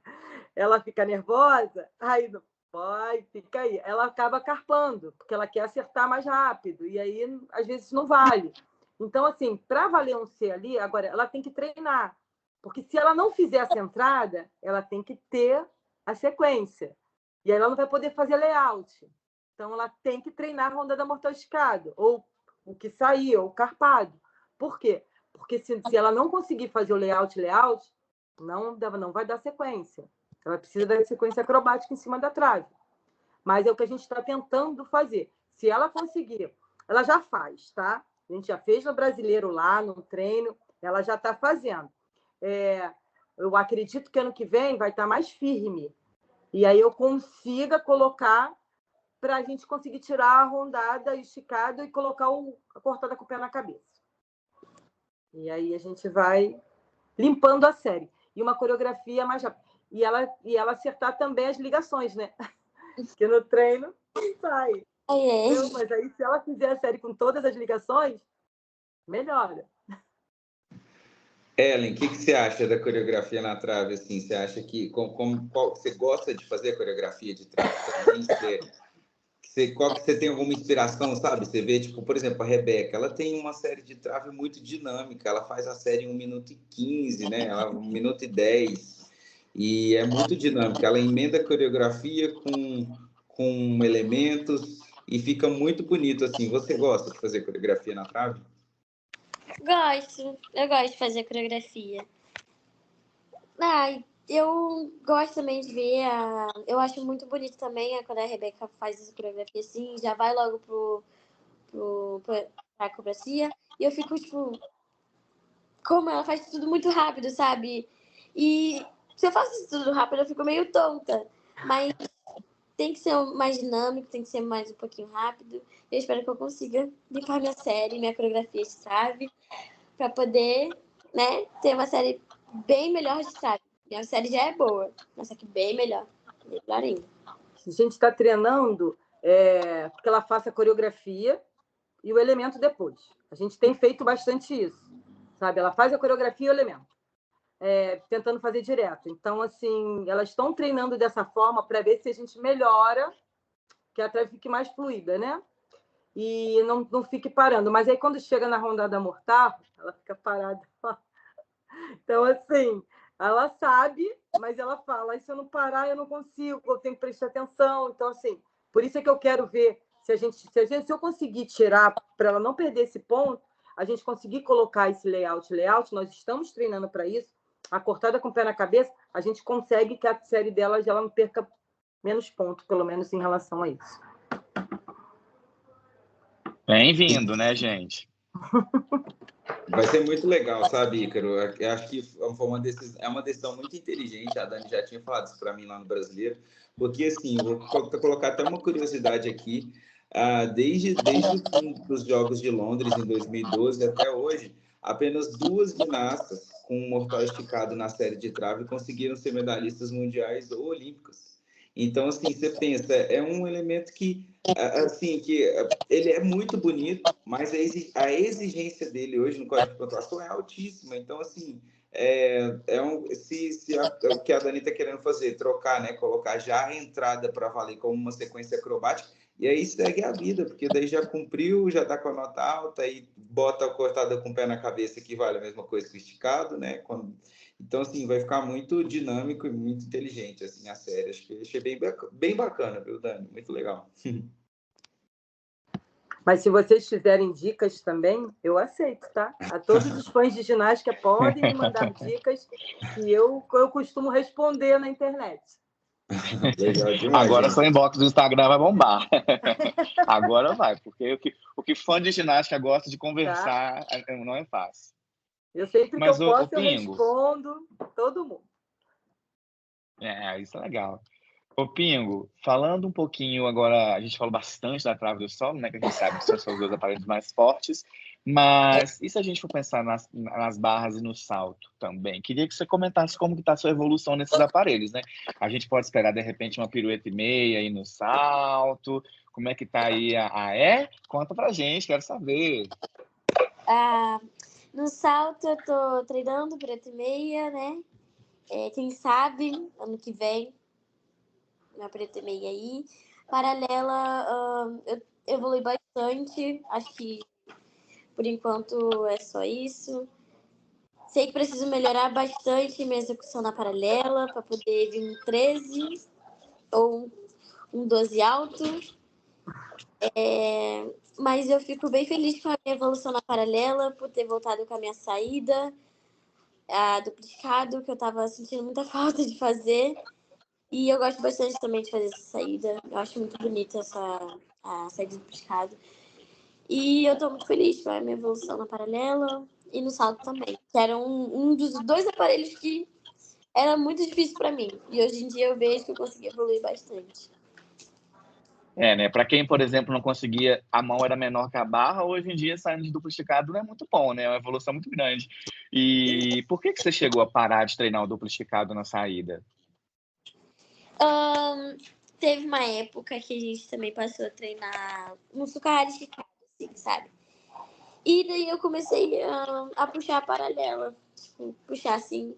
ela fica nervosa, aí não pode, fica aí. Ela acaba carpando, porque ela quer acertar mais rápido, e aí às vezes não vale. Então, assim, para valer um C ali, agora ela tem que treinar, porque se ela não fizer essa entrada, ela tem que ter a sequência. E aí ela não vai poder fazer layout. Então, ela tem que treinar a ronda da mortal esticado, ou o que sair, ou o carpado. Por quê? Porque se ela não conseguir fazer o layout, não vai dar sequência. Ela precisa da sequência acrobática em cima da trave. Mas é o que a gente está tentando fazer. Se ela conseguir, ela já faz, tá? A gente já fez no brasileiro lá, no treino, ela já está fazendo. Eu acredito que ano que vem vai estar mais firme. E aí eu consiga colocar para a gente conseguir tirar a rondada esticada e colocar a cortada com o pé na cabeça. E aí a gente vai limpando a série. E uma coreografia mais rápida. E ela acertar também as ligações, né? Porque no treino sai. Mas aí, se ela fizer a série com todas as ligações, melhora. Ellen, o que você acha da coreografia na trave? Assim, você acha que você gosta de fazer coreografia de trave também? Você tem alguma inspiração, sabe? Você vê, tipo, por exemplo, a Rebeca, ela tem uma série de trave muito dinâmica, ela faz a série em 1 minuto e 15, né? 1 minuto e 10, e é muito dinâmica. Ela emenda a coreografia com elementos e fica muito bonito, assim. Você gosta de fazer coreografia na trave? Eu gosto de fazer coreografia. Eu gosto também de ver eu acho muito bonito também quando a Rebeca faz essa coreografia assim, já vai logo pra acrobacia, e eu fico, tipo, como ela faz tudo muito rápido, sabe? E se eu faço isso tudo rápido, eu fico meio tonta. Mas tem que ser mais dinâmico, tem que ser mais um pouquinho rápido. Eu espero que eu consiga limpar minha série, minha coreografia de trave, pra poder, né, ter uma série bem melhor de trave. Minha série já é boa, mas só que bem melhor. Melhor ainda. A gente está treinando porque ela faça a coreografia e o elemento depois. A gente tem feito bastante isso, sabe? Ela faz a coreografia e o elemento, tentando fazer direto. Então, assim, elas estão treinando dessa forma para ver se a gente melhora, que a trave fique mais fluida, né? E não fique parando. Mas aí, quando chega na rondada mortal, ela fica parada. Então, assim, ela sabe, mas ela fala, se eu não parar, eu não consigo, eu tenho que prestar atenção. Então, assim, por isso é que eu quero ver se eu conseguir tirar, para ela não perder esse ponto, a gente conseguir colocar esse layout, nós estamos treinando para isso, a cortada com o pé na cabeça, a gente consegue que a série dela já não perca menos ponto, pelo menos em relação a isso. Bem-vindo, né, gente? Vai ser muito legal, sabe, Ícaro? Eu acho que é uma decisão muito inteligente. A Dani já tinha falado isso para mim lá no Brasileiro, porque, assim, vou colocar até uma curiosidade aqui. Desde o fim dos Jogos de Londres, em 2012, até hoje, apenas 2 ginastas com um mortal esticado na série de trave conseguiram ser medalhistas mundiais ou olímpicas. Então, assim, você pensa, é um elemento que ele é muito bonito, mas a exigência dele hoje no Código de Pontuação é altíssima. Então, assim, o que a Dani está querendo fazer, trocar, né, colocar já a entrada para valer como uma sequência acrobática, e aí segue a vida, porque daí já cumpriu, já está com a nota alta, aí bota a cortada com o pé na cabeça, que vale a mesma coisa que o esticado, né? Então, assim, vai ficar muito dinâmico e muito inteligente, assim, a série. Acho que achei bem bacana, viu, Dani? Muito legal. Mas se vocês tiverem dicas também, eu aceito, tá? A todos os fãs de ginástica podem me mandar dicas que eu costumo responder na internet. Legal demais, Agora gente. seu inbox do Instagram vai bombar. Agora vai, porque o que fã de ginástica gosta de conversar não é fácil. Eu sempre Mas, que eu posso, eu Pingo, respondo todo mundo. Isso é legal. Ô, Pingo, falando um pouquinho agora, a gente falou bastante da trave do solo, né? Que a gente sabe que são os dois aparelhos mais fortes, mas e se a gente for pensar nas barras e no salto também? Queria que você comentasse como que está a sua evolução nesses aparelhos, né? A gente pode esperar, de repente, uma pirueta e meia aí no salto? Como é que tá aí Conta pra gente, quero saber. No salto, eu tô treinando pirueta e meia, né? Quem sabe, ano que vem, uma pirueta e meia aí. Paralela, eu evolui bastante. Acho que, por enquanto, é só isso. Sei que preciso melhorar bastante minha execução na paralela para poder vir um 13 ou um 12 alto. Mas eu fico bem feliz com a minha evolução na paralela, por ter voltado com a minha saída, a duplicado, que eu estava sentindo muita falta de fazer. E eu gosto bastante também de fazer essa saída. Eu acho muito bonita a saída duplicado. E eu estou muito feliz com a minha evolução na paralela e no salto também, que era um dos 2 aparelhos que era muito difícil para mim. E hoje em dia eu vejo que eu consegui evoluir bastante. Né? Para quem, por exemplo, não conseguia, a mão era menor que a barra, hoje em dia, saindo de duplo esticado não é muito bom, né? É uma evolução muito grande. E por que você chegou a parar de treinar o duplo esticado na saída? Teve uma época que a gente também passou a treinar no sucarra esticado, assim, sabe? E daí eu comecei a puxar a paralela, tipo, puxar assim.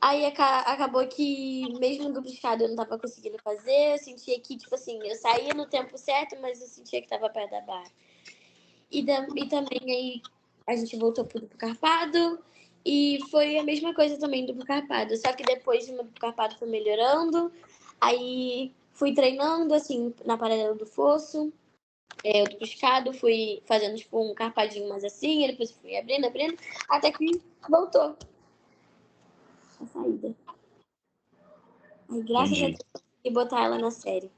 Aí acabou que, mesmo no duplo esticado, eu não tava conseguindo fazer. Eu sentia que, tipo assim, eu saía no tempo certo, mas eu sentia que tava perto da barra. E também aí a gente voltou pro duplo carpado. E foi a mesma coisa também do duplo carpado. Só que depois o meu duplo carpado foi melhorando. Aí fui treinando, assim, na paralela do fosso. O duplo esticado, fui fazendo, tipo, um carpadinho mais assim. E depois fui abrindo, até que voltou a saída. Aí, graças a Deus, consegui botar ela na série.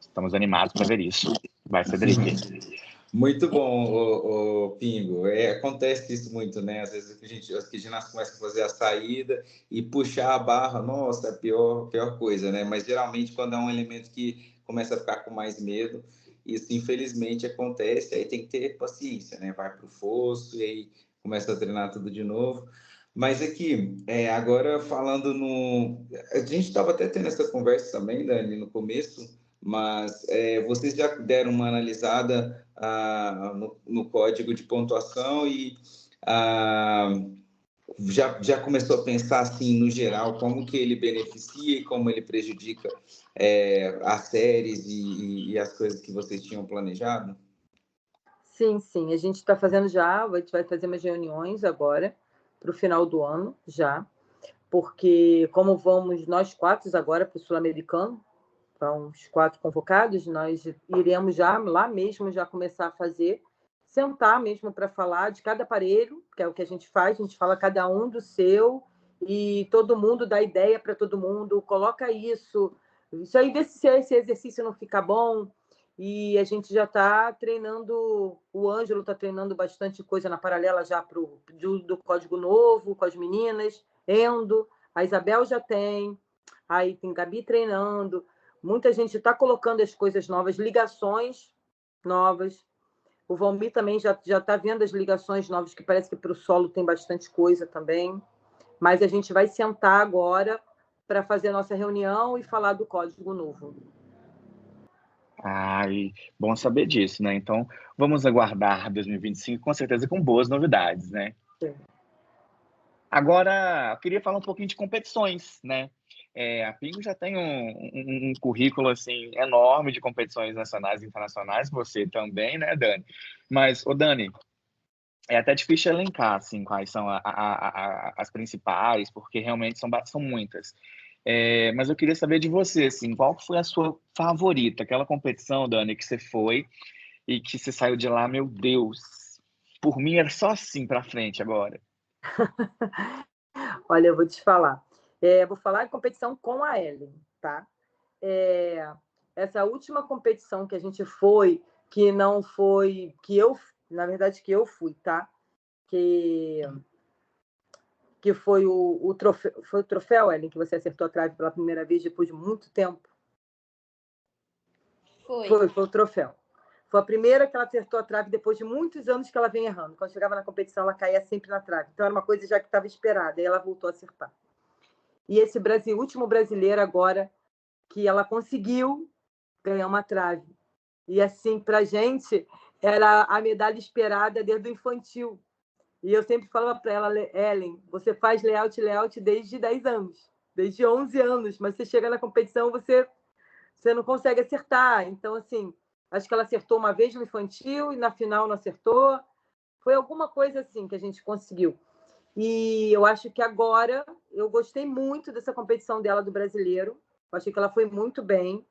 Estamos animados para ver isso. Vai ser delícia. Muito bom, o Pingo. Acontece isso muito, né? Às vezes as ginastas começam a fazer a saída e puxar a barra, nossa, é a pior coisa, né? Mas geralmente quando é um elemento que começa a ficar com mais medo, isso infelizmente acontece, aí tem que ter paciência, né? Vai para o fosso e aí começa a treinar tudo de novo. Mas aqui, agora falando no... A gente estava até tendo essa conversa também, Dani, no começo, mas vocês já deram uma analisada no código de pontuação e já começou a pensar, assim, no geral, como que ele beneficia e como ele prejudica as séries e as coisas que vocês tinham planejado? Sim, sim. A gente está fazendo já, a gente vai fazer umas reuniões agora, para o final do ano, já. Porque, como vamos nós 4 agora para o Sul-Americano, são os 4 convocados, nós iremos já, lá mesmo, já começar a fazer, sentar mesmo para falar de cada aparelho, que é o que a gente fala cada um do seu, e todo mundo dá ideia para todo mundo, coloca isso aí vê se esse exercício não fica bom, e a gente já está treinando, o Ângelo está treinando bastante coisa na paralela já do código novo, com as meninas, Endo, a Isabel já tem, aí tem Gabi treinando, muita gente está colocando as coisas novas, ligações novas. O Valmir também já está vendo as ligações novas, que parece que para o solo tem bastante coisa também. Mas a gente vai sentar agora para fazer a nossa reunião e falar do código novo. Ai, bom saber disso, né? Então, vamos aguardar 2025, com certeza, com boas novidades, né? Sim. Agora, eu queria falar um pouquinho de competições, né? A Pingo já tem um currículo, assim, enorme de competições nacionais e internacionais, você também, né, Dani? Mas, ô Dani, é até difícil elencar, assim, quais são as principais, porque realmente são muitas. Mas eu queria saber de você, assim, qual foi a sua favorita? Aquela competição, Dani, que você foi e que você saiu de lá, meu Deus, por mim era só assim para frente agora. Olha, eu vou te falar. Vou falar de competição com a Ellen, tá? Essa última competição que a gente foi, que não foi... na verdade, que eu fui, tá? Que foi o troféu... Foi o troféu, Ellen, que você acertou a trave pela primeira vez depois de muito tempo? Foi o troféu. Foi a primeira que ela acertou a trave depois de muitos anos que ela vem errando. Quando chegava na competição, ela caía sempre na trave. Então, era uma coisa já que estava esperada. E ela voltou a acertar. E esse último brasileiro agora, que ela conseguiu ganhar uma trave. E, assim, para a gente, era a medalha esperada desde o infantil. E eu sempre falava para ela, Ellen, você faz layout desde 10 anos, desde 11 anos, mas você chega na competição, você não consegue acertar. Então, assim, acho que ela acertou uma vez no infantil e na final não acertou. Foi alguma coisa assim que a gente conseguiu. E eu acho que agora eu gostei muito dessa competição dela do brasileiro. Eu achei que ela foi muito bem.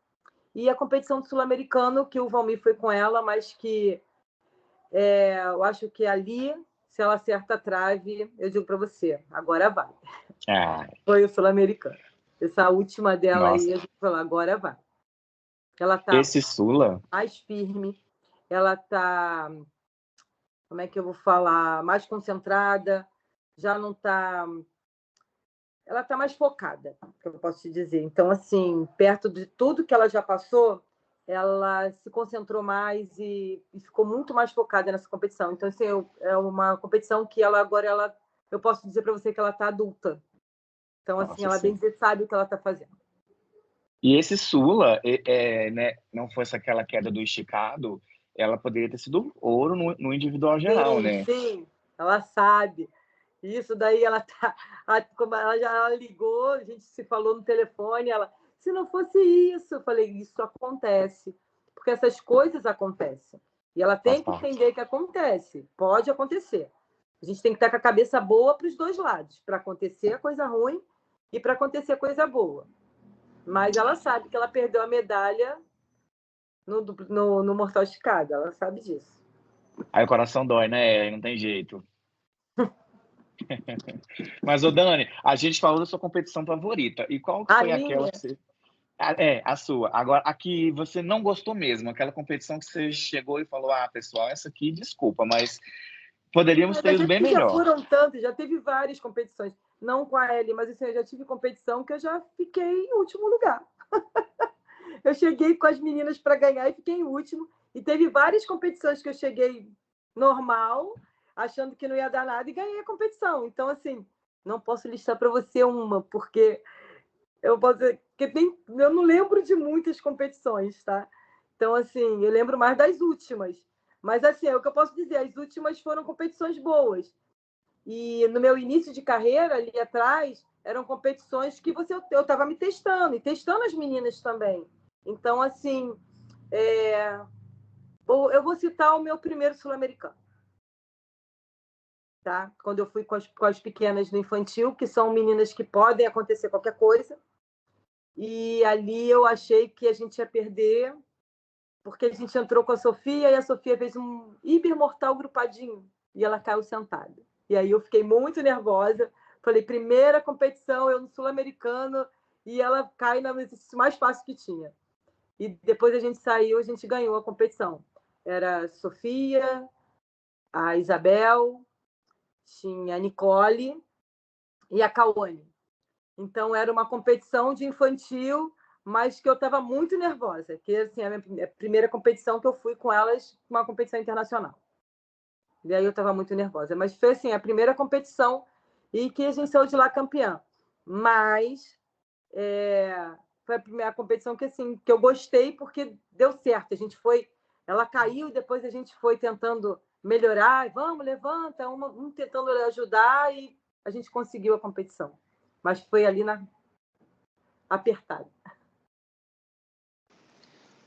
E a competição do sul-americano, que o Valmir foi com ela, mas que eu acho que ali, se ela acerta a trave, eu digo para você, agora vai. Ah, Foi o sul-americano. Essa última dela nossa, aí, a gente falou, agora vai. Ela está esse Sula, mais firme, ela está, como é que eu vou falar, mais concentrada, já não está... Ela está mais focada, que eu posso te dizer. Então, assim, perto de tudo que ela já passou, ela se concentrou mais e ficou muito mais focada nessa competição. Então, assim, é uma competição que eu posso dizer para você que ela está adulta. Então, assim, nossa, ela bem sim. sabe o que ela está fazendo. E esse Sula, né, não fosse aquela queda do esticado, ela poderia ter sido ouro no individual geral, Sim, né? sim, ela sabe. Isso daí como ela ligou, a gente se falou no telefone, se não fosse isso, eu falei, isso acontece, porque essas coisas acontecem. E ela Faz tem que parte. entender que acontece, pode acontecer. A gente tem que estar com a cabeça boa para os dois lados, para acontecer a coisa ruim e para acontecer a coisa boa. Mas ela sabe que ela perdeu a medalha no Mortal Chicago, ela sabe disso. Aí o coração dói, né? Não tem jeito. Mas, ô Dani, a gente falou da sua competição favorita. E qual que A foi aquela minha, que você... a sua. Agora, a que você não gostou mesmo, aquela competição que você chegou e falou, pessoal, essa aqui, desculpa, mas poderíamos ter ido bem já melhor. foram tantos, já teve várias competições. Não com a Ellie, mas assim, eu já tive competição que eu já fiquei em último lugar. Eu cheguei com as meninas para ganhar e fiquei em último. E teve várias competições que eu cheguei normal. achando que não ia dar nada e ganhei a competição. Então, assim, não posso listar para você uma, porque eu não lembro de muitas competições, tá? Então, assim, eu lembro mais das últimas. Mas, assim, é o que eu posso dizer, as últimas foram competições boas. E no meu início de carreira, ali atrás, eram competições que eu estava me testando, e testando as meninas também. Então, assim, eu vou citar o meu primeiro sul-americano. Tá? Quando eu fui com as pequenas no infantil, que são meninas que podem acontecer qualquer coisa. E ali eu achei que a gente ia perder, porque a gente entrou com a Sofia e a Sofia fez um hipermortal grupadinho e ela caiu sentada. E aí eu fiquei muito nervosa. Falei, primeira competição, eu no Sul-Americano, e ela cai no exercício mais fácil que tinha. E depois a gente saiu, a gente ganhou a competição. Era a Sofia, a Isabel, tinha a Nicole e a Cauane. Então, era uma competição de infantil, mas que eu estava muito nervosa, que assim, a minha primeira competição que eu fui com elas, uma competição internacional. E aí eu estava muito nervosa. Mas foi assim, a primeira competição e que a gente saiu de lá campeã. Mas foi a primeira competição que, assim, que eu gostei porque deu certo. Ela caiu e depois a gente foi tentando melhorar. Vamos, levanta, um tentando ajudar e a gente conseguiu a competição. Mas foi ali apertado.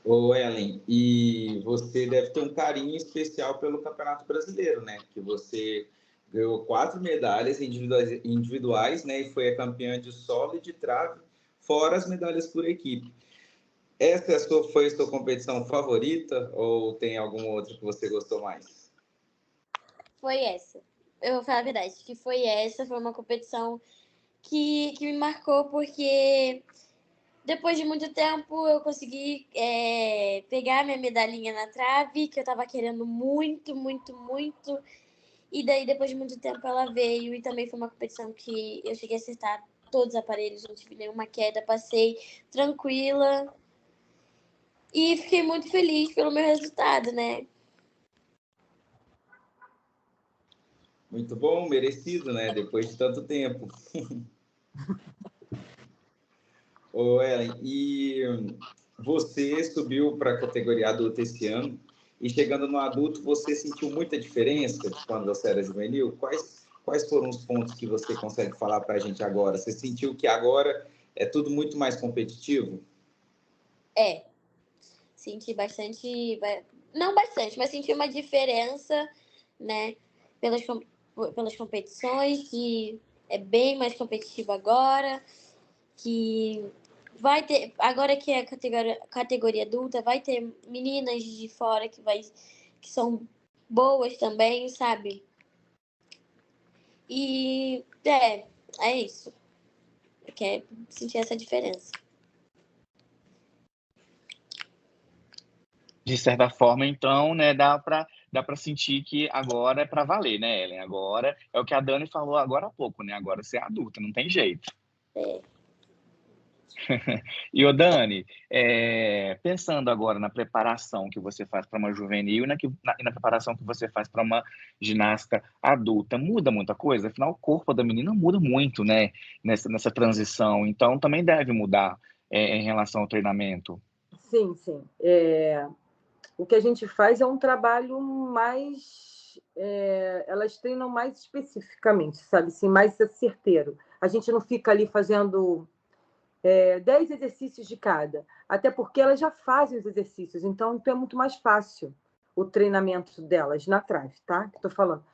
Ô, Ellen, e você deve ter um carinho especial pelo Campeonato Brasileiro, né? Que você ganhou 4 medalhas individuais, né? E foi a campeã de solo e de trave, fora as medalhas por equipe. Essa foi a sua competição favorita ou tem alguma outra que você gostou mais? Foi essa. Eu vou falar a verdade, que foi essa, foi uma competição que me marcou, porque depois de muito tempo eu consegui pegar minha medalhinha na trave, que eu tava querendo muito, muito, muito. E daí, depois de muito tempo, ela veio, e também foi uma competição que eu cheguei a acertar todos os aparelhos, não tive nenhuma queda, passei tranquila. E fiquei muito feliz pelo meu resultado, né? Muito bom, merecido, né? Depois de tanto tempo. Ô, Ellen, e você subiu para a categoria adulta esse ano e chegando no adulto, você sentiu muita diferença de quando você era juvenil? Quais foram os pontos que você consegue falar para a gente agora? Você sentiu que agora é tudo muito mais competitivo? Senti bastante, não bastante, mas senti uma diferença, né? Pelas competições, que é bem mais competitivo agora, que vai ter, agora que é a categoria adulta, vai ter meninas de fora que são boas também, sabe? E é isso. Eu quero sentir essa diferença. De certa forma, então, né, dá para sentir que agora é para valer, né, Ellen? Agora é o que a Dani falou agora há pouco, né? Agora você é adulta, não tem jeito. E, ô Dani, pensando agora na preparação que você faz para uma juvenil e na preparação que você faz para uma ginasta adulta, muda muita coisa? Afinal, o corpo da menina muda muito, né, nessa transição. Então, também deve mudar em relação ao treinamento. Sim, sim. O que a gente faz é um trabalho mais... elas treinam mais especificamente, sabe? Assim, mais certeiro. A gente não fica ali fazendo 10 exercícios de cada, até porque elas já fazem os exercícios, então é muito mais fácil o treinamento delas na trave, tá? Estou falando.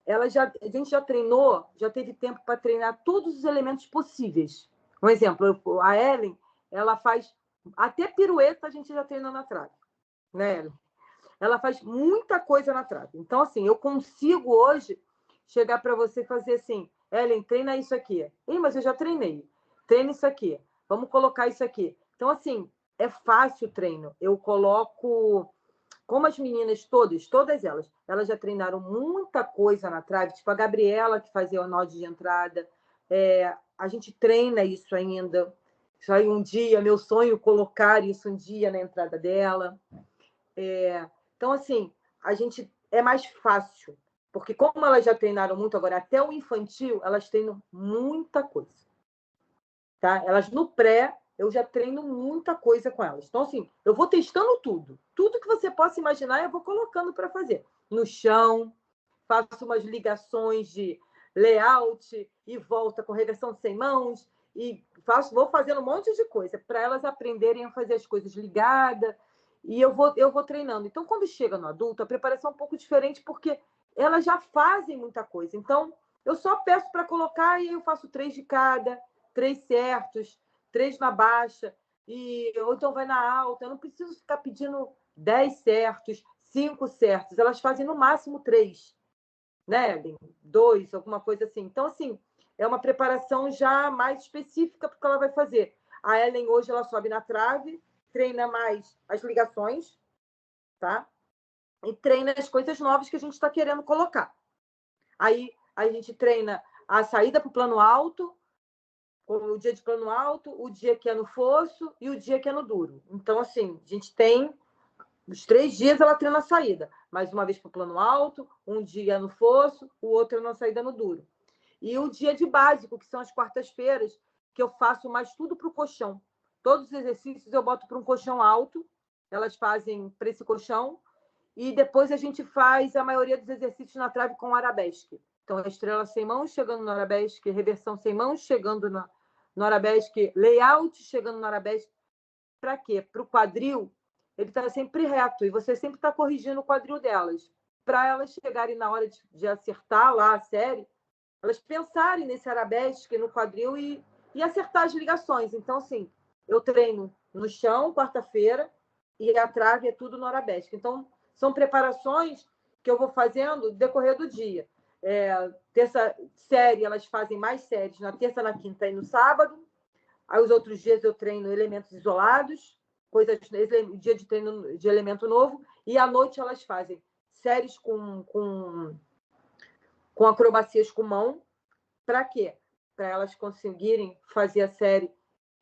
A gente já treinou, já teve tempo para treinar todos os elementos possíveis. Um exemplo, a Ellen, ela faz até pirueta, a gente já treinou na trave, né, Ellen? Ela faz muita coisa na trave. Então, assim, eu consigo hoje chegar para você e fazer assim, Ellen, treina isso aqui. Mas eu já treinei. Treina isso aqui. Vamos colocar isso aqui. Então, assim, é fácil o treino. Eu coloco... Como as meninas todas elas já treinaram muita coisa na trave, tipo a Gabriela, que fazia o nó de entrada. A gente treina isso ainda. Isso aí um dia, meu sonho, colocar isso um dia na entrada dela. Então, assim, a gente é mais fácil. Porque como elas já treinaram muito agora, até o infantil, elas treinam muita coisa. Tá? Elas no pré, eu já treino muita coisa com elas. Então, assim, eu vou testando tudo. Tudo que você possa imaginar, eu vou colocando para fazer. No chão, faço umas ligações de layout e volta com reversão de 100 mãos e vou fazendo um monte de coisa para elas aprenderem a fazer as coisas ligadas e eu vou treinando. Então, quando chega no adulto, a preparação é um pouco diferente porque elas já fazem muita coisa. Então, eu só peço para colocar e eu faço 3 de cada, 3 certos, 3 na baixa, ou então vai na alta. Eu não preciso ficar pedindo 10 certos, 5 certos. Elas fazem no máximo 3, né? 2, alguma coisa assim. Então, assim, é uma preparação já mais específica porque ela vai fazer. A Ellen hoje ela sobe na trave, treina mais as ligações, tá? E treina as coisas novas que a gente está querendo colocar. Aí a gente treina a saída para o plano alto, o dia de plano alto, o dia que é no fosso e o dia que é no duro. Então, assim, a gente tem os 3 dias ela treina a saída, mais uma vez para o plano alto, um dia no fosso, o outro na saída no duro. E o dia de básico, que são as quartas-feiras, que eu faço mais tudo para o colchão. Todos os exercícios eu boto para um colchão alto, elas fazem para esse colchão, e depois a gente faz a maioria dos exercícios na trave com arabesque. Então, a estrela sem mãos chegando no arabesque, reversão sem mãos chegando no arabesque, layout chegando no arabesque. Para quê? Para o quadril, ele está sempre reto e você sempre está corrigindo o quadril delas. Para elas chegarem na hora de acertar lá a série, elas pensarem nesse arabesque, no quadril e acertar as ligações. Então, assim, eu treino no chão, quarta-feira, e a trave é tudo no arabesque. Então, são preparações que eu vou fazendo no decorrer do dia. Terça série, elas fazem mais séries na terça, na quinta e no sábado. Aí, os outros dias, eu treino elementos isolados, dia de treino de elemento novo. E à noite, elas fazem séries com acrobacias com mão. Para quê? Para elas conseguirem fazer a série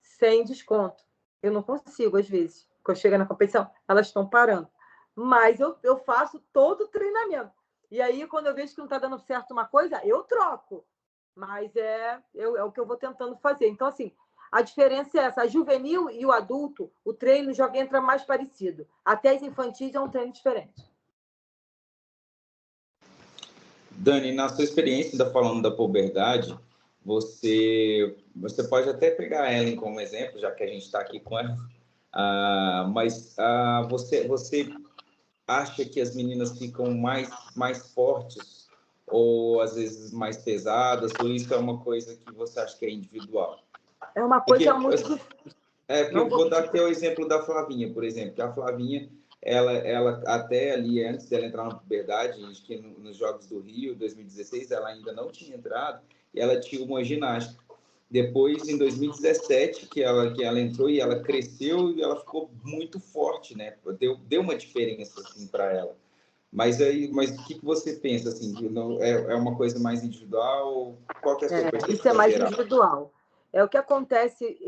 sem desconto. Eu não consigo, às vezes. Quando chega na competição, elas estão parando. Mas eu faço todo o treinamento. E aí, quando eu vejo que não está dando certo uma coisa, eu troco. Mas é o que eu vou tentando fazer. Então, assim, a diferença é essa. A juvenil e o adulto, o treino já entra mais parecido. Até as infantis é um treino diferente. Dani, na sua experiência, ainda falando da puberdade, você pode até pegar a Ellen como exemplo, já que a gente está aqui com ela, mas você acha que as meninas ficam mais fortes ou às vezes mais pesadas, ou isso é uma coisa que você acha que é individual? É uma coisa muito difícil. Porque eu vou dar até o exemplo da Flavinha, por exemplo, que a Flavinha, ela até ali, antes dela entrar na puberdade, acho que nos Jogos do Rio, 2016, ela ainda não tinha entrado, e ela tinha uma ginástica. Depois, em 2017, que ela entrou e ela cresceu e ela ficou muito forte, né? Deu uma diferença, assim, para ela. Mas o que você pensa, assim? É uma coisa mais individual? Qual que é a sua percepção isso é mais geral? individual. O que acontece,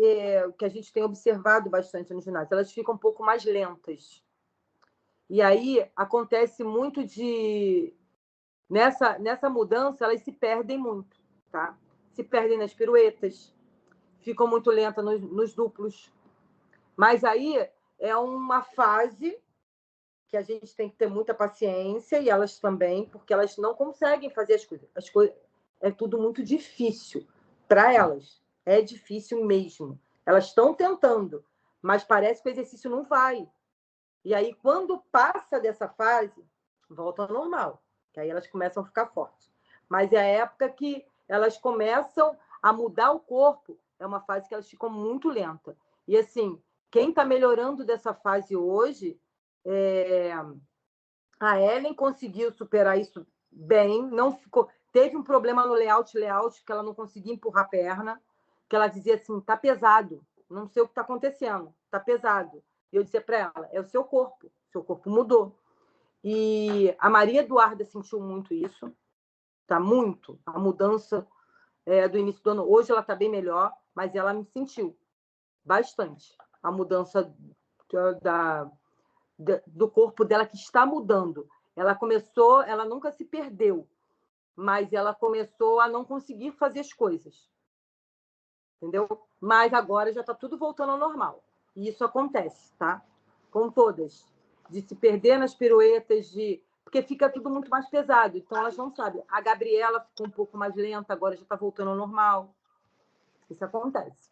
que a gente tem observado bastante no ginásio, elas ficam um pouco mais lentas. E aí acontece muito nessa mudança, elas se perdem muito, tá? Se perdem nas piruetas, ficam muito lentas nos duplos. Mas aí é uma fase que a gente tem que ter muita paciência, e elas também, porque elas não conseguem fazer as coisas. As coisas é tudo muito difícil para elas. É difícil mesmo. Elas estão tentando, mas parece que o exercício não vai. E aí, quando passa dessa fase, volta ao normal. Que aí elas começam a ficar fortes. Mas é a época que elas começam a mudar o corpo, é uma fase que elas ficam muito lentas. E assim, quem está melhorando dessa fase hoje, a Ellen conseguiu superar isso bem, não ficou. Teve um problema no layout, que ela não conseguia empurrar a perna, que ela dizia assim, tá pesado, não sei o que está acontecendo, tá pesado. E eu dizia para ela, é o seu corpo mudou. E a Maria Eduarda sentiu muito isso, tá muito, a mudança do início do ano. Hoje ela está bem melhor, mas ela me sentiu bastante a mudança do corpo dela, que está mudando. ela nunca se perdeu, mas ela começou a não conseguir fazer as coisas. Entendeu? Mas agora já está tudo voltando ao normal. E isso acontece, tá? Com todas. De se perder nas piruetas, porque fica tudo muito mais pesado. Então, elas não sabem. A Gabriela ficou um pouco mais lenta, agora já está voltando ao normal. Isso acontece.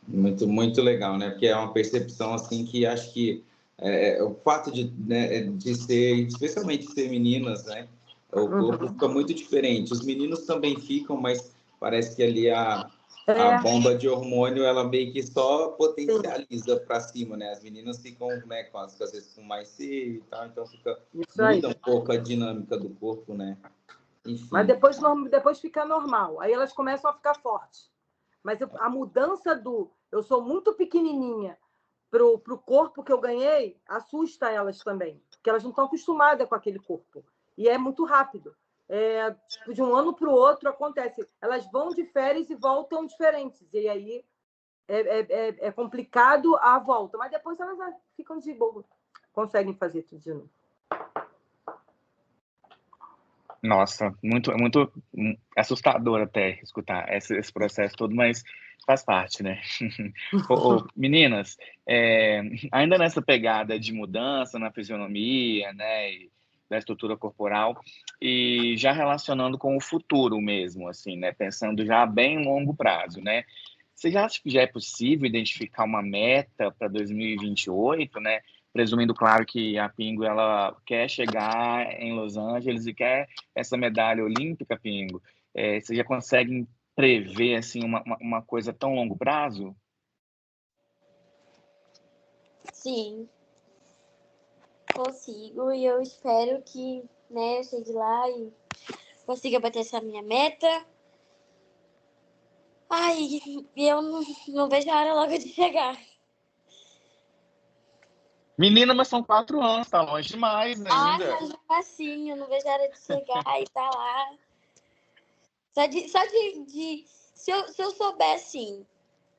Muito, muito legal, né? Porque é uma percepção, assim, que acho que o fato de ser, especialmente ser meninas, né? O corpo fica muito diferente. Os meninos também ficam, mas parece que ali a bomba de hormônio, ela meio que só potencializa para cima, né? As meninas ficam, né, às vezes com mais seio e tal, então muda um pouco a dinâmica do corpo, né? Enfim. Mas depois fica normal. Aí elas começam a ficar fortes. Mas a mudança eu sou muito pequenininha pro corpo que eu ganhei, assusta elas também. Porque elas não estão acostumadas com aquele corpo. E é muito rápido. De um ano para o outro acontece. Elas vão de férias e voltam diferentes. E aí é complicado a volta. Mas depois elas ficam de boa. Conseguem fazer tudo de novo. Nossa, muito assustador até escutar esse processo todo, mas faz parte, né? Meninas, ainda nessa pegada de mudança na fisionomia, né, e da estrutura corporal, e já relacionando com o futuro mesmo, assim, né, pensando já bem em longo prazo, né? Você já acha que já é possível identificar uma meta para 2028, né? Presumindo, claro, que a Pingo ela quer chegar em Los Angeles e quer essa medalha olímpica, Pingo. Você já consegue prever assim uma coisa tão longo prazo? Sim, consigo e eu espero que, né, eu chegue lá e consiga bater essa minha meta. Ai, eu não vejo a hora logo de chegar. Menina, mas são 4 anos, tá longe demais ainda. Mas assim, eu não vejo a hora de chegar e tá lá. Se eu souber assim,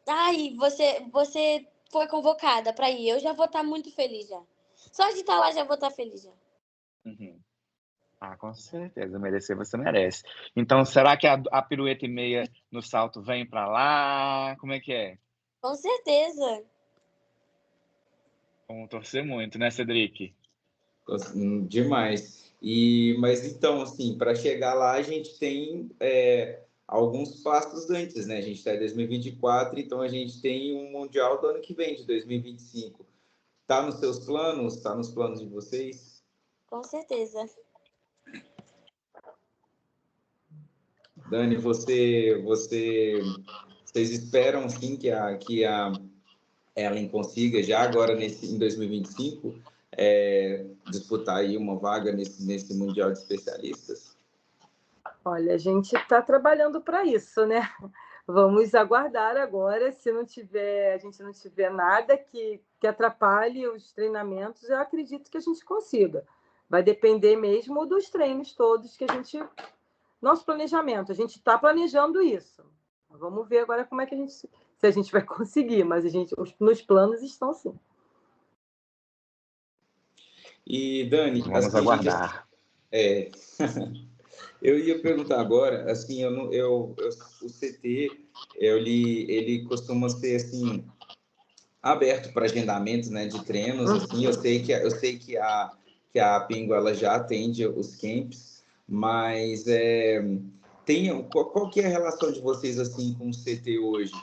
ai, você foi convocada pra ir, eu já vou estar muito feliz já. Só de estar lá já vou estar feliz já. Uhum. Ah, com certeza, merecer você merece. Então, será que a pirueta e meia no salto vem para lá? Como é que é? Com certeza. Vamos torcer muito, né, Cedric? Demais. Mas então, assim, para chegar lá, a gente tem alguns passos antes, né? A gente está em 2024, então a gente tem um Mundial do ano que vem, de 2025. Tá nos seus planos? Tá nos planos de vocês? Com certeza. Dani, vocês esperam sim que a Ellen consiga já agora em 2025 disputar aí uma vaga nesse Mundial de Especialistas? Olha, a gente está trabalhando para isso, né? Vamos aguardar agora. Se a gente não tiver nada que atrapalhe os treinamentos, eu acredito que a gente consiga. Vai depender mesmo dos treinos todos que nosso planejamento. A gente está planejando isso. Vamos ver agora como é que se a gente vai conseguir, mas nos planos estão sim. E Dani, vamos assim, aguardar. Eu ia perguntar agora, assim, o CT, ele costuma ser assim aberto para agendamentos, né, de treinos, assim. Eu sei que a Pingo ela já atende os camps, mas qual que é a relação de vocês assim com o CT hoje?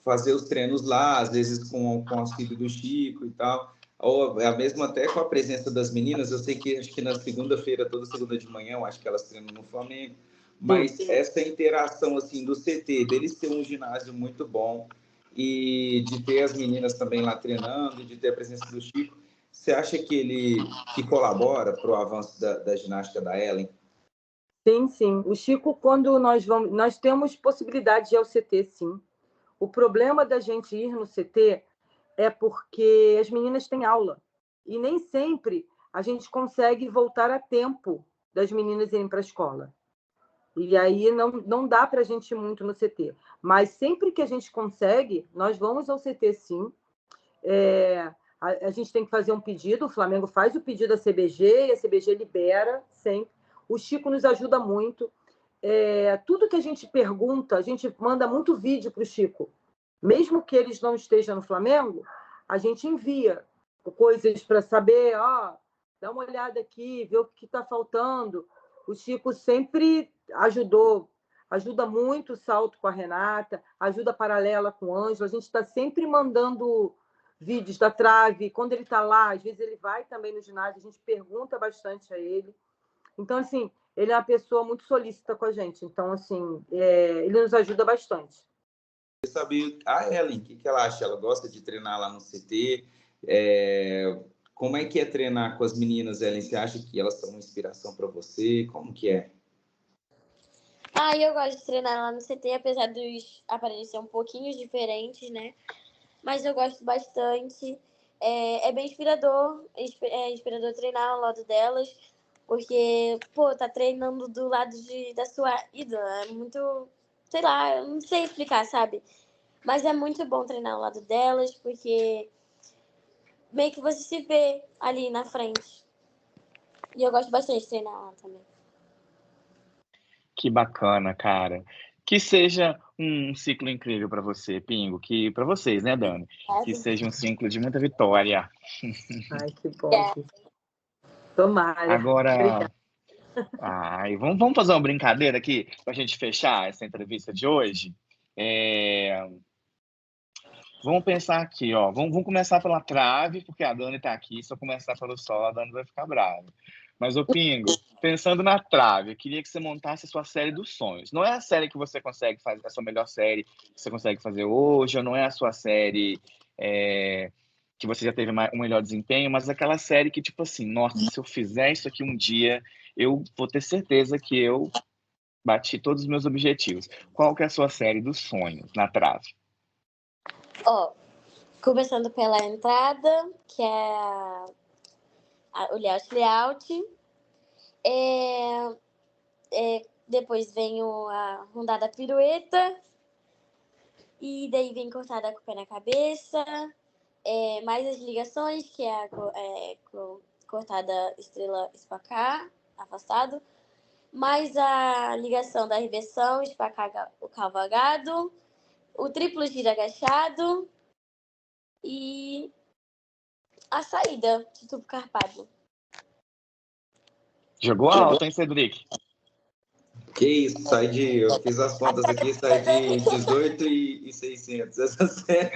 Fazer os treinos lá, às vezes com o auxílio do Chico e tal, ou mesmo até com a presença das meninas. Eu sei que acho que na segunda-feira, toda segunda de manhã, eu acho que elas treinam no Flamengo, mas essa interação assim do CT, deles ter um ginásio muito bom e de ter as meninas também lá treinando, de ter a presença do Chico, você acha que colabora para o avanço da ginástica da Ellen? Sim, sim. O Chico, quando nós temos possibilidade de ir ao CT, sim. O problema da gente ir no CT é porque as meninas têm aula. E nem sempre a gente consegue voltar a tempo das meninas irem para a escola. E aí não dá para a gente ir muito no CT. Mas sempre que a gente consegue, nós vamos ao CT, sim. A gente tem que fazer um pedido, o Flamengo faz o pedido à CBG e a CBG libera sempre. O Chico nos ajuda muito. Tudo que a gente pergunta, a gente manda muito vídeo para o Chico. Mesmo que eles não estejam no Flamengo, a gente envia coisas para saber, dá uma olhada aqui, vê o que está faltando. O Chico sempre ajuda muito o salto com a Renata, ajuda paralela com o Ângelo. A gente está sempre mandando vídeos da trave. Quando ele está lá, às vezes ele vai também no ginásio, a gente pergunta bastante a ele. Então, assim, ele é uma pessoa muito solícita com a gente. Então, assim, ele nos ajuda bastante. Eu sabia a Ellen, o que ela acha? Ela gosta de treinar lá no CT? Como é que é treinar com as meninas, Ellen? Você acha que elas são uma inspiração para você? Como que é? Eu gosto de treinar lá no CT, apesar dos aparelhos serem um pouquinho diferentes, né? Mas eu gosto bastante. É bem inspirador, inspirador treinar ao lado delas, porque, tá treinando do lado da sua ídola. É muito, sei lá, eu não sei explicar, sabe? Mas é muito bom treinar ao lado delas, porque meio que você se vê ali na frente. E eu gosto bastante de treinar lá também. Que bacana, cara. Que seja um ciclo incrível para você, Pingo, que para vocês, né, Dani? Que seja um ciclo de muita vitória. Ai, que bom. Tomara. Agora, Obrigada. vamos fazer uma brincadeira aqui para a gente fechar essa entrevista de hoje. Vamos pensar aqui, ó. Vamos começar pela trave, porque a Dani está aqui. Se eu começar pelo sol, a Dani vai ficar brava. Mas, ô Pingo, pensando na trave, eu queria que você montasse a sua série dos sonhos. Não é a série que você consegue fazer, a sua melhor série que você consegue fazer hoje, ou não é a sua série que você já teve um melhor desempenho, mas aquela série que, tipo assim, nossa, se eu fizer isso aqui um dia, eu vou ter certeza que eu bati todos os meus objetivos. Qual que é a sua série dos sonhos na trave? Começando pela entrada, que é o layout. Depois vem a rondada pirueta. E daí vem cortada com o pé na cabeça. Mais as ligações, que é cortada estrela espacar, afastado. Mais a ligação da reversão, espacar o cavalgado. O triplo giro agachado. E a saída de tubo carpado. Jogou alto, hein, Cedric? Que isso, eu fiz as contas aqui, sai de 18.600 essa série.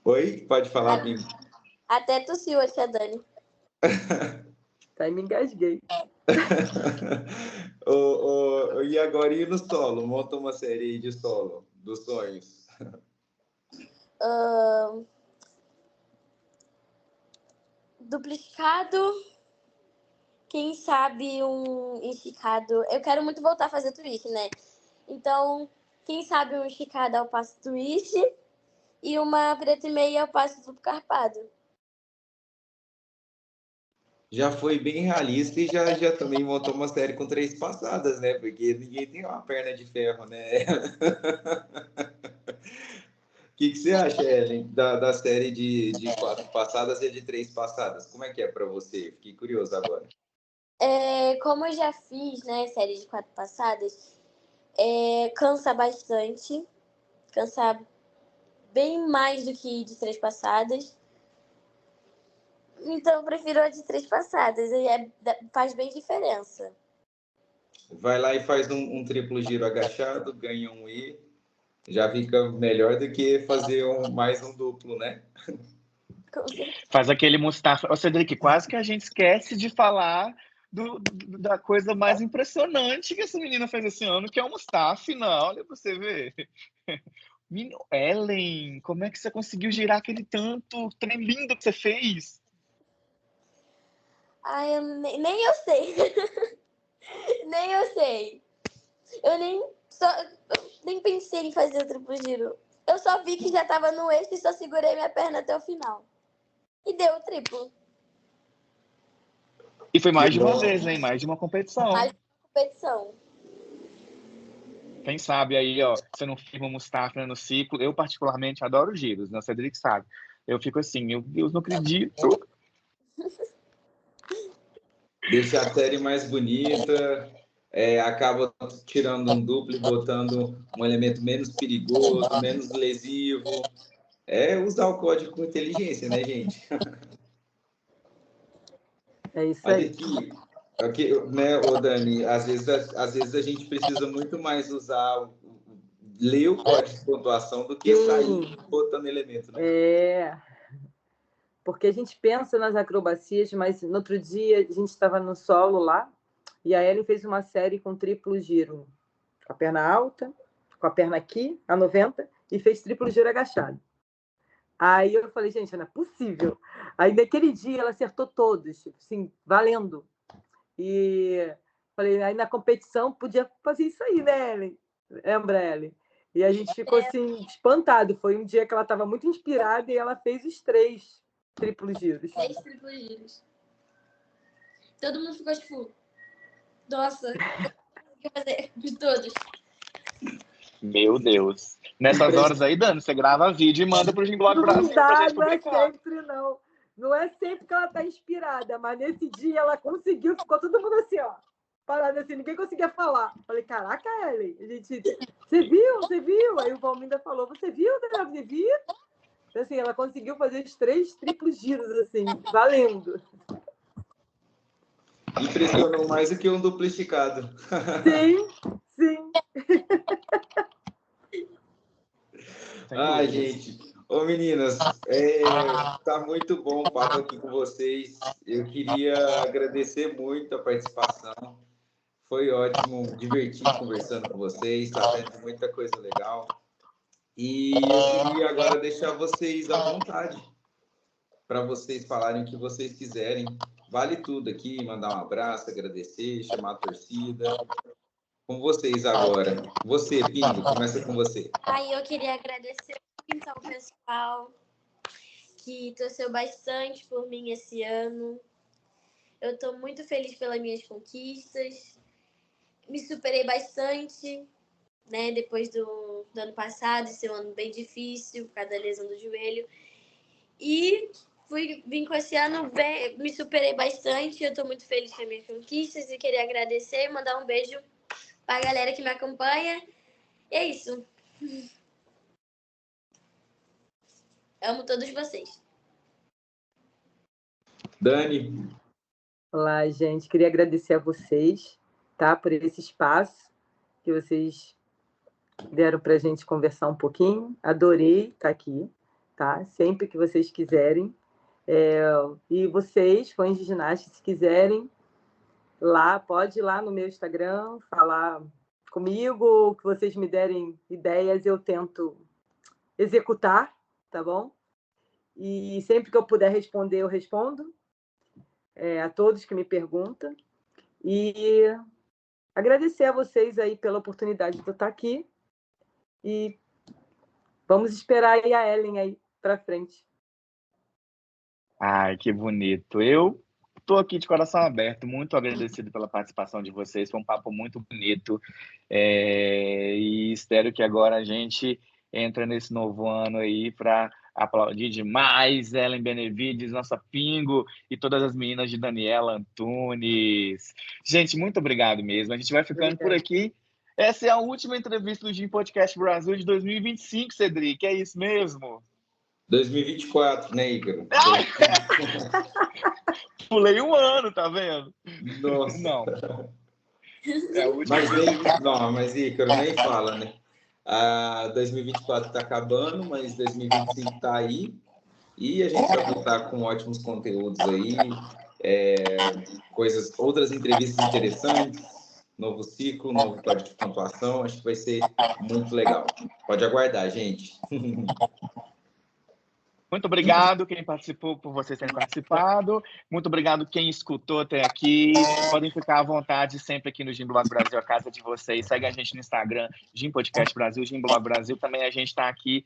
Oi? Pode falar, Pingo. Até tossiu a tia Dani. Aí me engasguei. E agora, e no solo? Monta uma série de solo, dos sonhos. Duplicado. Quem sabe um esticado. Eu quero muito voltar a fazer twist, né? Então, quem sabe um esticado ao passo twist e uma preta e meia ao passo duplo carpado. Já foi bem realista e já também montou uma série com 3 passadas, né? Porque ninguém tem uma perna de ferro, né? O que você acha, Ellen, da série de 4 passadas e de 3 passadas? Como é que é para você? Fiquei curioso agora. Como eu já fiz, né, série de 4 passadas, cansa bastante. Cansa bem mais do que de 3 passadas. Então, eu prefiro a de 3 passadas. Faz bem diferença. Vai lá e faz um triplo giro agachado, ganha um I. Já fica melhor do que fazer mais um duplo, né? Faz aquele Mustafa. Ô, Cedric, quase que a gente esquece de falar da coisa mais impressionante que essa menina fez esse ano, que é o Mustafa, não. Olha pra você ver. Ellen, como é que você conseguiu girar aquele tanto trem lindo que você fez? Nem eu sei. Nem eu sei. Eu nem pensei em fazer o triplo giro. Eu só vi que já tava no eixo e só segurei minha perna até o final. E deu o triplo. E foi mais de uma vez, hein? Mais de uma competição. Mais de uma competição. Quem sabe aí, ó, você não firma o Mustafa no ciclo. Eu, particularmente, adoro giros, né? O Cedric sabe. Eu fico assim, meu Deus, não acredito. Deixa a série mais bonita, acaba tirando um duplo e botando um elemento menos perigoso, menos lesivo. É usar o código com inteligência, né, gente? É isso Olha aí. aqui, né, ô Dani, às vezes a gente precisa muito mais ler o código de pontuação do que sair botando elemento, né? Porque a gente pensa nas acrobacias, mas no outro dia a gente estava no solo lá e a Ellen fez uma série com triplo giro, com a perna alta, com a perna aqui, a 90, e fez triplo giro agachado. Aí eu falei, gente, não é possível. Aí naquele dia ela acertou todos, assim, valendo. E falei, aí na competição podia fazer isso aí, né, Ellen? Lembra, Ellen? E a gente ficou assim, espantado. Foi um dia que ela estava muito inspirada e ela fez os 3 triplos giros. 3 triplos giros. Todo mundo ficou tipo, nossa, o que fazer de todos? Meu Deus. Nessas horas aí, Dani, você grava vídeo e manda pro Gimblog Brasil pra gente Não é publicar. sempre, não. Não é sempre que ela está inspirada, mas nesse dia ela conseguiu, ficou todo mundo assim, ó, parado assim, ninguém conseguia falar. Falei, caraca, Ellen, a gente, você viu? Aí o Valminda falou, você viu, né? Você viu? Assim, ela conseguiu fazer os 3 triplos giros, assim, valendo. Impressionou mais do que um duplicado. Sim. Ai, gente. Ô, meninas, tá muito bom o papo aqui com vocês. Eu queria agradecer muito a participação. Foi ótimo, divertido conversando com vocês, tá vendo muita coisa legal. E eu queria agora deixar vocês à vontade para vocês falarem o que vocês quiserem. Vale tudo aqui, mandar um abraço, agradecer, chamar a torcida. Com vocês agora. Você, Pingo, começa com você. Aí eu queria agradecer muito ao pessoal que torceu bastante por mim esse ano. Eu estou muito feliz pelas minhas conquistas. Me superei bastante, né? Depois do ano passado, esse ano bem difícil, por causa da lesão do joelho. E vim com esse ano bem, me superei bastante. Eu estou muito feliz com as minhas conquistas e queria agradecer e mandar um beijo para a galera que me acompanha. E é isso. Amo todos vocês. Dani. Olá, gente. Queria agradecer a vocês, tá? Por esse espaço que vocês deram para a gente conversar um pouquinho. Adorei estar aqui, tá? Sempre que vocês quiserem. E vocês, fãs de ginástica, se quiserem, pode ir lá no meu Instagram, falar comigo, que vocês me derem ideias, eu tento executar, tá bom? E sempre que eu puder responder, eu respondo. A todos que me perguntam. E agradecer a vocês aí pela oportunidade de eu estar aqui. E vamos esperar aí a Ellen aí para frente. Ai, que bonito. Eu estou aqui de coração aberto, muito agradecido pela participação de vocês. Foi um papo muito bonito. E espero que agora a gente entre nesse novo ano aí para aplaudir demais Ellen Benevides, nossa Pingo, e todas as meninas de Daniela Antunes. Gente, muito obrigado mesmo. A gente vai ficando por aqui. Essa é a última entrevista do Gym Podcast Brasil de 2025, Cedric. É isso mesmo? 2024, né, Ícaro? Pulei um ano, tá vendo? Nossa. Não. É a última. Mas Ícaro, nem fala, né? 2024 está acabando, mas 2025 está aí. E a gente vai voltar com ótimos conteúdos aí, outras entrevistas interessantes, novo ciclo, novo código de pontuação. Acho que vai ser muito legal. Pode aguardar, gente. Muito obrigado quem participou, por vocês terem participado. Muito obrigado quem escutou até aqui. Podem ficar à vontade sempre aqui no Gimblog Brasil, a casa de vocês. Segue a gente no Instagram, Gym Podcast Brasil, Gimblog Brasil. Também a gente está aqui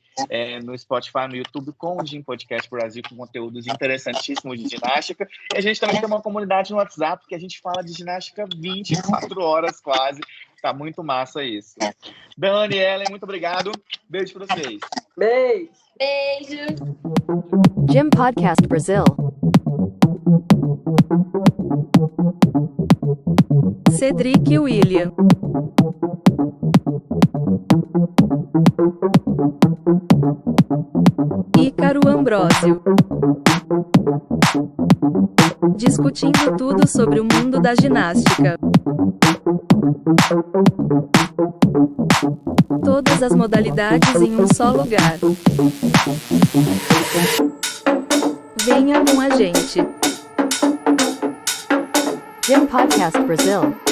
no Spotify, no YouTube, com o Gym Podcast Brasil, com conteúdos interessantíssimos de ginástica. E a gente também tem uma comunidade no WhatsApp que a gente fala de ginástica 24 horas quase. Tá muito massa isso. Dani, Ellen, muito obrigado. Beijo para vocês. Beijo. Beijo. Gym Podcast Brasil. Cedric e William. Ícaro Ambrósio. Discutindo tudo sobre o mundo da ginástica. Todas as modalidades em um só lugar. Venha com a gente. Gym Podcast Brasil.